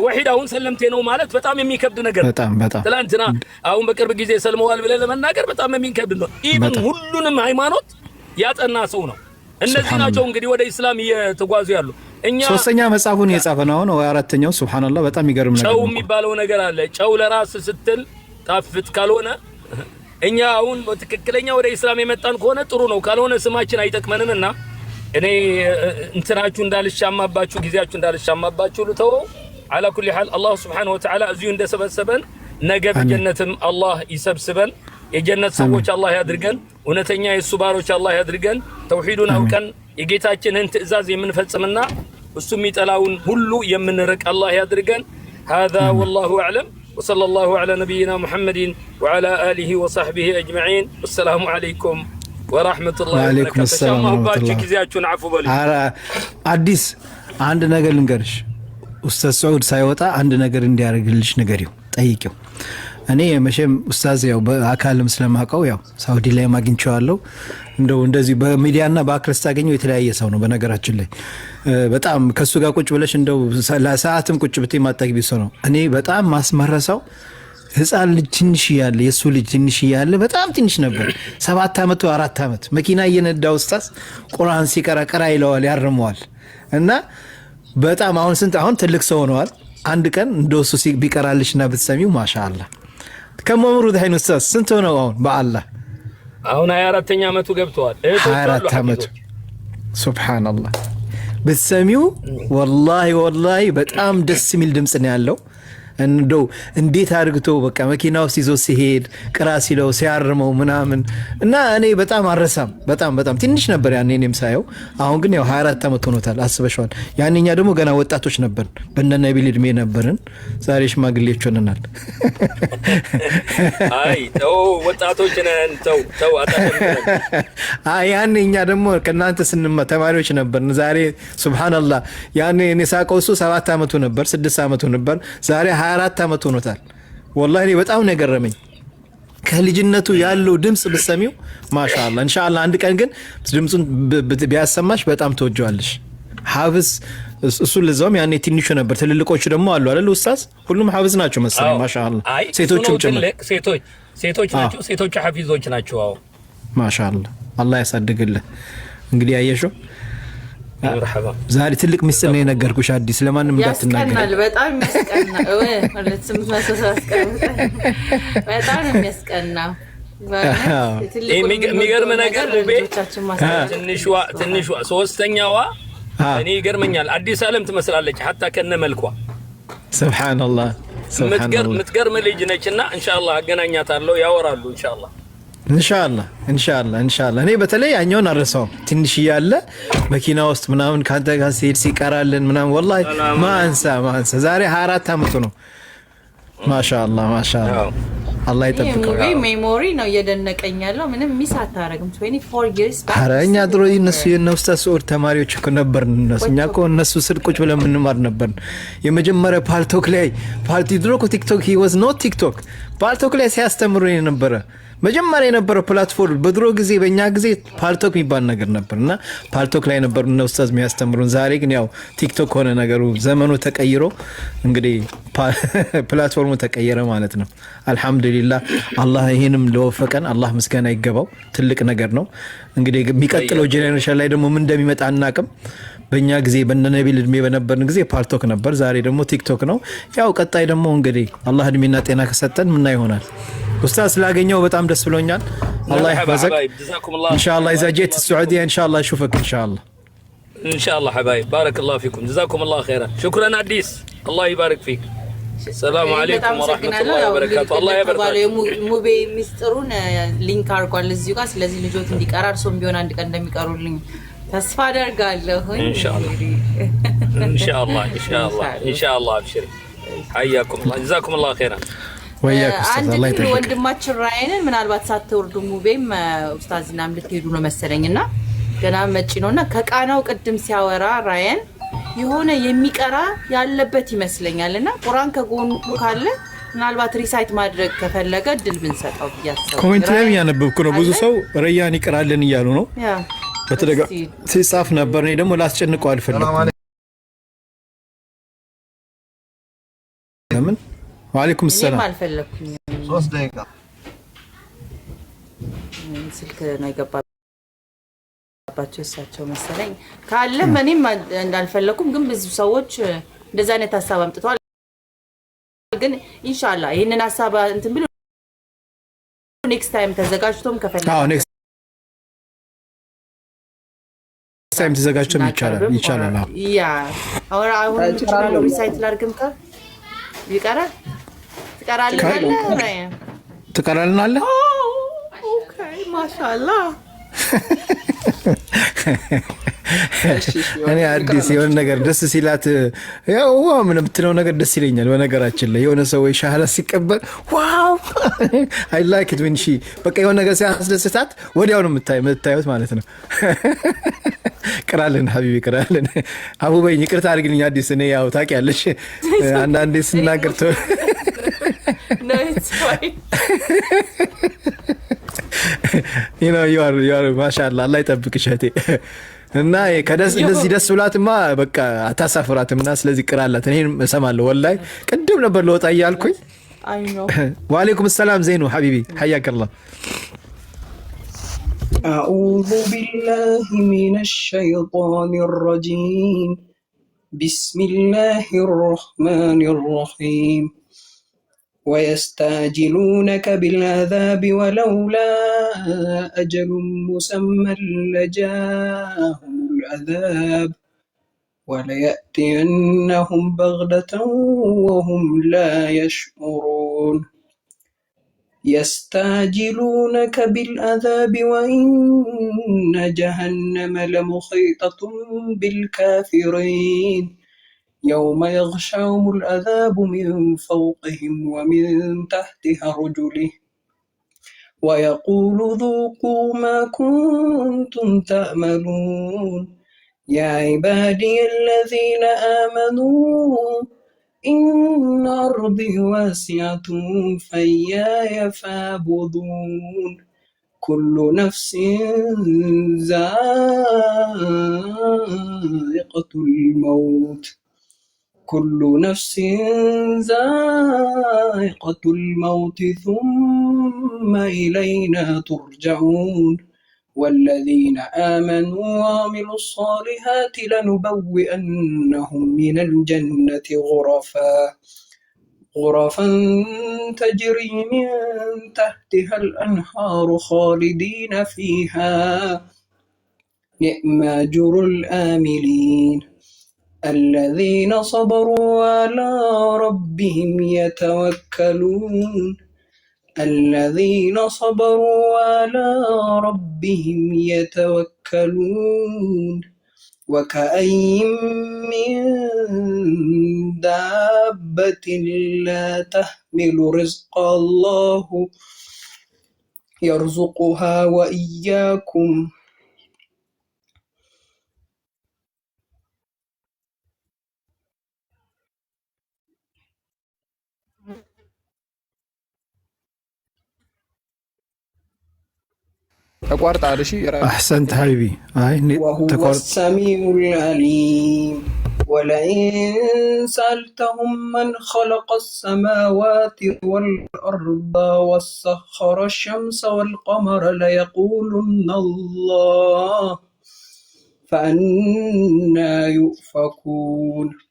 ወሒድ አሁን ሰለምቴ ነው ማለት በጣም የሚከብድ ነገር በጣም ትናንትና አሁን በቅርብ ጊዜ ሰልመዋል ብለህ ለመናገር በጣም የሚከብድ ነው። ኢብን ሁሉንም ሃይማኖት ያጠና ሰው ነው። እነዚህ ናቸው እንግዲህ ወደ እስላም እየተጓዙ ያሉ። እኛ ሶስተኛ መጽሐፉን የጻፈ ነው አሁን ወይ አራተኛው ሱብሃንአላህ በጣም ይገርም ነገር ጨው የሚባለው ነገር አለ። ጨው ለራስ ስትል ጣፍጥ ካልሆነ እኛ አሁን በትክክለኛ ወደ እስላም የመጣን ከሆነ ጥሩ ነው፣ ካልሆነ ስማችን አይጠቅመንምና እኔ እንትናችሁ እንዳልሻማባችሁ ጊዜያችሁ እንዳልሻማባችሁ ልተው። አላ ኩሊ ሐል አላህ Subhanahu Wa Ta'ala እዚሁ እንደሰበሰበን ነገ በጀነትም አላህ ይሰብስበን። የጀነት ሰዎች አላህ ያድርገን። እውነተኛ የሱ ባሮች አላህ ያድርገን። ተውሂዱን አውቀን የጌታችንን ትእዛዝ የምንፈጽምና እሱ የሚጠላውን ሁሉ የምንርቅ አላህ ያድርገን። هذا والله اعلم وصلى الله على نبينا محمد وعلى اله وصحبه اجمعين والسلام عليكم ورحمة الله وعليكم السلام ورحمة الله ጊዜያችሁን አፉ በሉ። አዲስ አንድ ነገር ልንገርሽ፣ ኡስታዝ ሰዑድ ሳይወጣ አንድ ነገር እንዲያደርግልሽ ንገሪው፣ ጠይቂው። እኔ መቼም ኡስታዝ ያው በአካልም ስለማውቀው ያው ሳውዲ ላይ ማግኝቼዋለሁ። እንደው እንደዚህ በሚዲያና በአክል ስታገኘው የተለያየ ሰው ነው። በነገራችን ላይ በጣም ከሱ ጋር ቁጭ ብለሽ እንደው ለሰዓትም ቁጭ ብትይ ማጠግቢ ሰው ነው። እኔ በጣም ማስመረሰው ህፃን ልጅ ትንሽ ያለ የሱ ልጅ ትንሽ ያለ በጣም ትንሽ ነበር። 7 አመት ወይ 4 አመት መኪና እየነዳ ኡስታዝ ቁርአን ሲቀራ ይለዋል፣ ያርመዋል። እና በጣም አሁን ትልቅ ሰው ሆነዋል። አንድ ቀን እንደሱ ቢቀራልሽና ብትሰሚው ማሻአላህ ከመምሩ ዳይን ኡስታዝ ስንት ሆነው አሁን በአላህ አሁን 24ኛ አመቱ ገብተዋል። 24 አመቱ ሱብሃንአላህ ብትሰሚው ወላሂ በጣም ደስ የሚል ድምጽ ነው ያለው። እንደው እንዴት አድርግቶ በቃ መኪና ውስጥ ይዞ ሲሄድ ቅራ ሲለው ሲያርመው ምናምን እና እኔ በጣም አረሳም። በጣም ትንሽ ነበር ያኔ እኔም ሳየው። አሁን ግን ያው 24 አመት ሆኖታል። አስበሽዋል። ያኔኛ ደግሞ ገና ወጣቶች ነበርን፣ በነነቢል እድሜ ነበርን። ዛሬ ሽማግሌዎች ሆነናል። አይ ተው ወጣቶች ነን። ተው ያኔ እኛ ደግሞ ከናንተ ተማሪዎች ነበርን። ዛሬ ሱብሃንአላህ ያኔ እኔ ሳቀው እሱ 7 አመቱ ነበር፣ 6 አመቱ ነበር። ዛሬ 24 አመት ሆኖታል። ወላሂ በጣም ነው የገረመኝ። ከልጅነቱ ያለው ድምጽ ብትሰሚው ማሻአላህ። ኢንሻአላህ አንድ ቀን ግን ድምጹን ቢያሰማሽ በጣም ተወጀዋለሽ። ሐፍዝ እሱ ለዛውም ያኔ ትንሹ ነበር። ትልልቆቹ ደግሞ አሉ አይደል ኡስታዝ? ሁሉም ሐፍዝ ናቸው መሰለኝ ማሻአላህ። ሴቶቹም ጭምር ሴቶች ናቸው። ሴቶች ሐፊዞች ናቸው። አዎ ማሻአላህ አላህ ያሳድግልህ። እንግዲህ አየሽው ዛሬ ትልቅ ምስጢር ነው የነገርኩሽ። አዲስ ለማንም እንዳትናገር። ያስቀናል። በጣም ያስቀናል። በጣም የሚያስቀና የሚገርም ነገር ሙቤ ትንሿ ሶስተኛዋ እኔ ይገርመኛል። አዲስ ዓለም ትመስላለች ሐታ ከነ መልኳ ሱብሃንአላህ። የምትገርም ልጅ ነችና ኢንሻአላህ አገናኛታለሁ፣ ያወራሉ ኢንሻአላህ። ኢንሻአላህ እኔ በተለይ ያኛውን አረሳው። ትንሽ ያለ መኪና ውስጥ ምናምን ካንተ ጋር ሲሄድ ሲቀራልን ምናምን ወላሂ ማንሳ ዛሬ 24 አመቱ ነው። ማሻአላህ አላህ ይጠብቀው። ሜሞሪ ነው እየደነቀኝ ያለው። ምንም ሚስ አታረግም። 24 years back አረኛ ድሮ እነሱ የኡስታዝ ሰዑድ ተማሪዎች እኮ ነበርን። እኛ እኮ እነሱ ስር ቁጭ ብለን ምንማር ነበር። የመጀመሪያ ፓልቶክ ላይ ድሮ እኮ ቲክቶክ he was not ቲክቶክ ፓልቶክ ላይ ሲያስተምሩ የነበረ መጀመሪያ የነበረው ፕላትፎርም በድሮ ጊዜ በእኛ ጊዜ ፓልቶክ የሚባል ነገር ነበርና ፓልቶክ ላይ ነበሩ እነ ኡስታዝ የሚያስተምሩን። ዛሬ ግን ያው ቲክቶክ ሆነ ነገሩ። ዘመኑ ተቀይሮ እንግዲህ ፕላትፎርሙ ተቀየረ ማለት ነው። አልহামዱሊላህ አላህ ይሄንም ለወፈቀን አላህ ምስጋና ይገባው። ትልቅ ነገር ነው። እንግዲህ የሚቀጥለው ጄኔሬሽን ላይ ደግሞ ምን እንደሚመጣ አናውቅም። በእኛ ጊዜ በነነቢል እድሜ በነበርን ጊዜ ፓልቶክ ነበር። ዛሬ ደግሞ ቲክቶክ ነው። ያው ቀጣይ ደግሞ እንግዲህ አላህ እድሜና ጤና ከሰጠን ምን ይሆናል። ኡስታዝ ስላገኘው በጣም ደስ ብሎኛል። አላህ ይحفظك ኢንሻአላህ። اذا جيت السعوديه ان شاء الله اشوفك ان شاء الله حبايب. بارك الله فيكم جزاكم الله خيرا. شكرا عديس الله يبارك فيك. السلام عليكم ورحمه الله وبركاته. الله يبارك ሙቤ ሚስጥሩን ሊንክ አርጓል እዚሁ ጋር። ስለዚህ ልጆት እንዲቀራር ሶም ቢሆን አንድ ቀን እንደሚቀሩልኝ ተስፋ አደርጋለሁ። ኢንሻአላህ አብሽሪ። حياكم الله جزاكم الله خيرا. አንድ ወንድማችን ራያንን ምናልባት ሳትወርዱ ሙቤም ኡስታዝናም ልትሄዱ ነው መሰለኝና ገና መጪ ነውና ከቃናው ቅድም ሲያወራ ራያን የሆነ የሚቀራ ያለበት ይመስለኛልና ቁርአን ከጎኑ ካለ ምናልባት ሪሳይት ማድረግ ከፈለገ እድል ብንሰጠው ብያሰብ ኮሜንት ላይ ያነበብኩ ነው። ብዙ ሰው ረያን ይቀራልን እያሉ ነው። በተደጋ ሲጻፍ ነበር። እኔ ደግሞ ላስጨንቀው አልፈልግም። ለምን? ወአለይኩም ሰላም አልፈለኩም። 3 ደቂቃ ስልክ ነው የገባባቸው እሳቸው መሰለኝ። ካለም እኔም እንዳልፈለኩም፣ ግን ብዙ ሰዎች እንደዛ አይነት ሀሳብ አምጥተዋል። ግን ኢንሻአላህ ይሄንን ሀሳብ እንትን ብሎ ኔክስት ታይም ተዘጋጅቶም ከፈለገ ኔክስት ታይም ተዘጋጅቶም ይቻላል። ያ አሁን ይችላል። ሪሳይት ላድርግም ካል ይቀራል ትቀራልናለህ። ኦኬ ማሻአላህ። እኔ አዲስ የሆነ ነገር ደስ ሲላት ያው ምን የምትለው ነገር ደስ ይለኛል። በነገራችን ላይ የሆነ ሰው ሻሃዳ ሲቀበል ዋው አይ ላይክ ኢት ዌን ሺ በቃ የሆነ ነገር ሲያስደስታት ወዲያው ነው የምታዩት ማለት ነው። ቅራልን ሀቢቢ ቅራልን። አቡበይ ይቅርታ አድርግልኝ አዲስ። እኔ ያው ታውቂያለሽ አንዳንዴ ስናገር No, it's fine. you are ማሻአላህ አላህ ይጠብቅሽ እህቴ። እና እንደዚህ ደስ ብላትማ በቃ አታሳፍራትም። እና ስለዚህ ቅራላት። እኔም እሰማለሁ ወላሂ ቅድም ነበር ለወጣ እያልኩኝ። አይ ኖ። ወአለይኩም ሰላም ዘይኑ ሐቢቢ ሐያከላህ። أعوذ بالله من الشيطان الرجيم بسم الله الرحمن الرحيم ويستعجلونك بالعذاب ولولا أجل مسمى لجاءهم العذاب وليأتينهم بغتة وهم لا يشعرون يستعجلونك بالعذاب وإن جهنم لمحيطة بالكافرين يوم يغشاهم العذاب من فوقهم ومن تحت أرجلهم ويقول ذوقوا ما كنتم تأملون يا عبادي الذين آمنوا إن أرضي واسعة فإياي فاعبدون كل نفس ذائقة الموت كل نفس ذائقة الموت ثم إلينا ترجعون والذين آمنوا وعملوا الصالحات لنبوئنهم من الجنة غرفا تجري من تحتها الأنهار خالدين فيها نعم أجر الآملين الذين صبروا على ربهم يتوكلون الذين صبروا على ربهم يتوكلون وكأين من دابة لا تحمل رزق الله يرزقها وإياكم أحسنت حبيبي وهو السميع العليم ولئن سألتهم من خلق السماوات والأرض وسخر الشمس والقمر ليقولن الله فأنى يؤفكون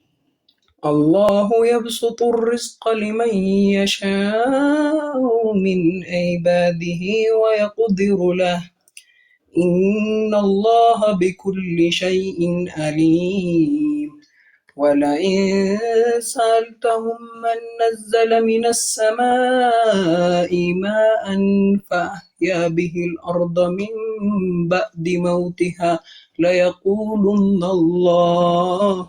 الله يبسط الرزق لمن يشاء من عباده ويقدر له إن الله بكل شيء عليم ولئن سألتهم من نزل من السماء ماء فأحيا به الأرض من بعد موتها ليقولن الله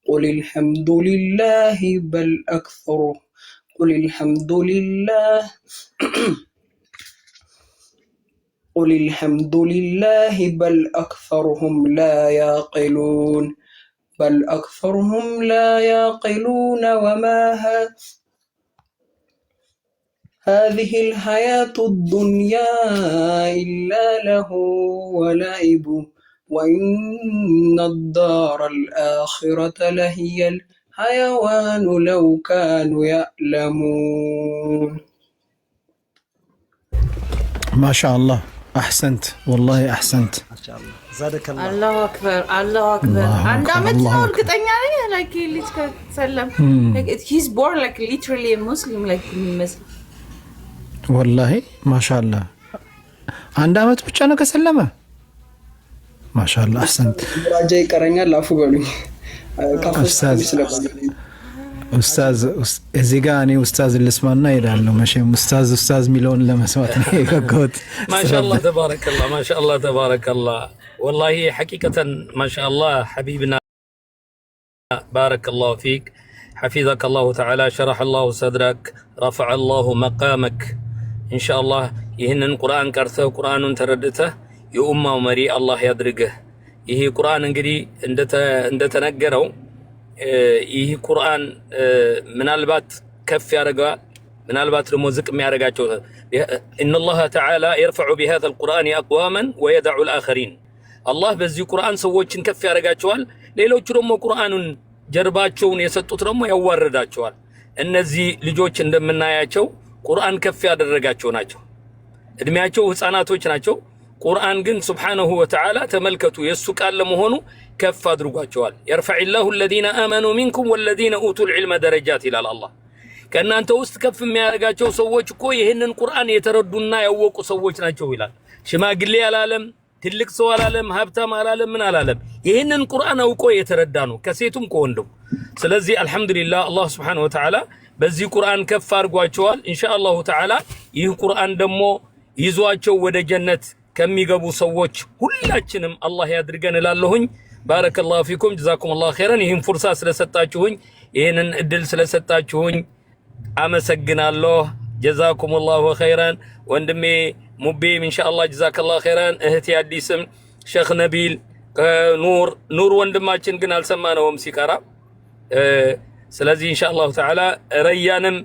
قل الحمد لله بل أكثر قل الحمد لله قل الحمد لله بل أكثرهم لا يعقلون بل أكثرهم لا يعقلون وما هذه الحياة الدنيا إلا له ولعب وإن الدار الآخرة لهي الحيوان لو كانوا يعلمون. ما شاء الله أحسنت والله أحسنت. ما شاء الله زادك الله. الله أكبر الله أكبر. عند عمت نور قطعنا like اللي تسلم. Like he's born like literally a Muslim like Muslim. والله ما شاء الله عند عمت بتشانو كسلمه. ما شاء الله أحسنت. راجع يقرأني لافو قالوا. أستاذ እዚህ ጋር እኔ ኡስታዝ ልስማና እሄዳለሁ። መቼም ኡስታዝ ሚለውን ለመስማት ነው የገባሁት። ማሻአላህ ተባረከላህ ማሻአላህ ተባረከላህ والله حقيقة ما شاء الله حبيبنا بارك الله فيك حفظك الله تعالى شرح الله صدرك رفع الله مقامك إن شاء الله ይህንን ቁርአን ቀርተህ ቁርአኑን ተረድተህ የኡማው መሪ አላህ ያድርግህ። ይሄ ቁርአን እንግዲህ እንደተነገረው ይህ ቁርአን ምናልባት ከፍ ያደርጋል ምናልባት ደግሞ ዝቅ የሚያደርጋቸው ان الله تعالى يرفع بهذا القرآن اقواما ويدع الاخرين አላህ በዚህ ቁርአን ሰዎችን ከፍ ያደርጋቸዋል ሌሎቹ ደግሞ ቁርአኑን ጀርባቸውን የሰጡት ደግሞ ያዋርዳቸዋል። እነዚህ ልጆች እንደምናያቸው ቁርአን ከፍ ያደረጋቸው ናቸው። እድሜያቸው ህፃናቶች ናቸው። ቁርአን ግን ሱብሓነሁ ወተዓላ ተመልከቱ የሱ ቃል ለመሆኑ ከፍ አድርጓቸዋል። يرفعillahu الذين آمنوا منكم والذين أوتوا العلم درجات ይላል አላህ። ከእናንተ ውስጥ ከፍ የሚያደርጋቸው ሰዎች እኮ ይሄንን ቁርአን የተረዱና ያወቁ ሰዎች ናቸው ይላል። ሽማግሌ አላለም፣ ትልቅ ሰው አላለም፣ ሀብታም አላለም፣ ምን አላለም። ይሄንን ቁርአን አውቆ የተረዳ ነው ከሴቱም ከወንዱም። ስለዚህ አልহামዱሊላህ አላህ Subhanahu Wa Ta'ala በዚህ ቁርአን ከፍ አድርጓቸዋል። ኢንሻአላሁ ተዓላ ይህ ቁርአን ደግሞ ይዟቸው ወደ ጀነት ከሚገቡ ሰዎች ሁላችንም አላህ ያድርገን እላለሁኝ። ባረከላሁ ፊኩም ጀዛኩሙላሁ ኸይረን። ይህን ፍርሳ ስለሰጣችሁኝ ይህንን እድል ስለሰጣችሁኝ አመሰግናለሁ። ጀዛኩሙላሁ ኸይረን። ወንድሜ ሙቤም ኢንሻአላህ ጀዛከላሁ ኸይረን። እህቴ አዲስም ሼክ ነቢል ኑር ወንድማችን ግን አልሰማነውም ሲቀራ። ስለዚህ ኢንሻአላሁ ተዓላ ረያንም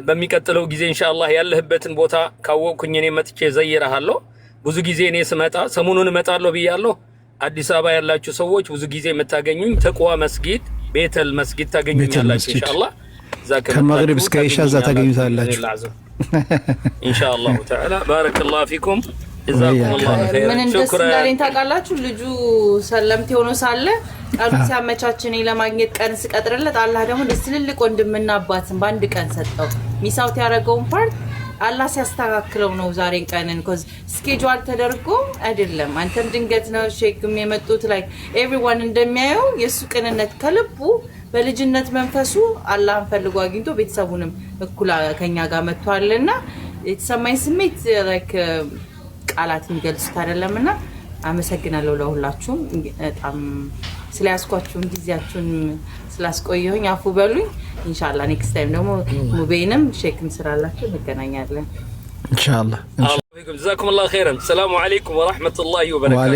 በሚቀጥለው ጊዜ ኢንሻአላህ ያለህበትን ቦታ ካወቅኩኝ እኔ መጥቼ ዘይራሃለሁ። ብዙ ጊዜ እኔ ስመጣ ሰሞኑን እመጣለሁ ብያለሁ። አዲስ አበባ ያላችሁ ሰዎች ብዙ ጊዜ የምታገኙኝ ተቅዋ መስጊድ ቤተል መስጊድ ታገኙኛላችሁ ኢንሻአላህ። ከመግሪብ እስከ ኢሻ እዛ ታገኙታላችሁ ኢንሻአላህ ተዓላ። ባረከላሁ ፊኩም ጀዛኩሙላሁ ኸይረን። ምን እንደስላለኝ ታውቃላችሁ? ልጁ ሰለምት ሆኖ ሳለ ቀኑ ሲያመቻችን ለማግኘት ቀን ስቀጥርለት አላህ ደግሞ ለትልልቅ ወንድምና አባትን በአንድ ቀን ሰጠው። ሚሳውት ያደረገውን ፓርት አላህ ሲያስተካክለው ነው ዛሬን ቀንን ኮዝ ስኬጁል ተደርጎ አይደለም። አንተም ድንገት ነው ሼክም የመጡት ላይ ኤቭሪዋን እንደሚያየው የሱ ቅንነት ከልቡ በልጅነት መንፈሱ አላህን ፈልጎ አግኝቶ ቤተሰቡንም እኩል ከኛ ጋር መጥቷልና የተሰማኝ ስሜት ላይክ ቃላት የሚገልጹት አይደለምና አመሰግናለሁ ለሁላችሁም። በጣም ስለያስኳችሁን ጊዜያችሁን ስላስቆየሁኝ አፉ በሉኝ። ኢንሻአላህ ኔክስት ታይም ደግሞ ሙቤንም ሼክም ስላላችሁ እንገናኛለን ኢንሻአላህ። ጀዛኩሙላሁ ኸይረን። ሰላሙ አለይኩም ወራህመቱላሂ ወበረካቱሁ።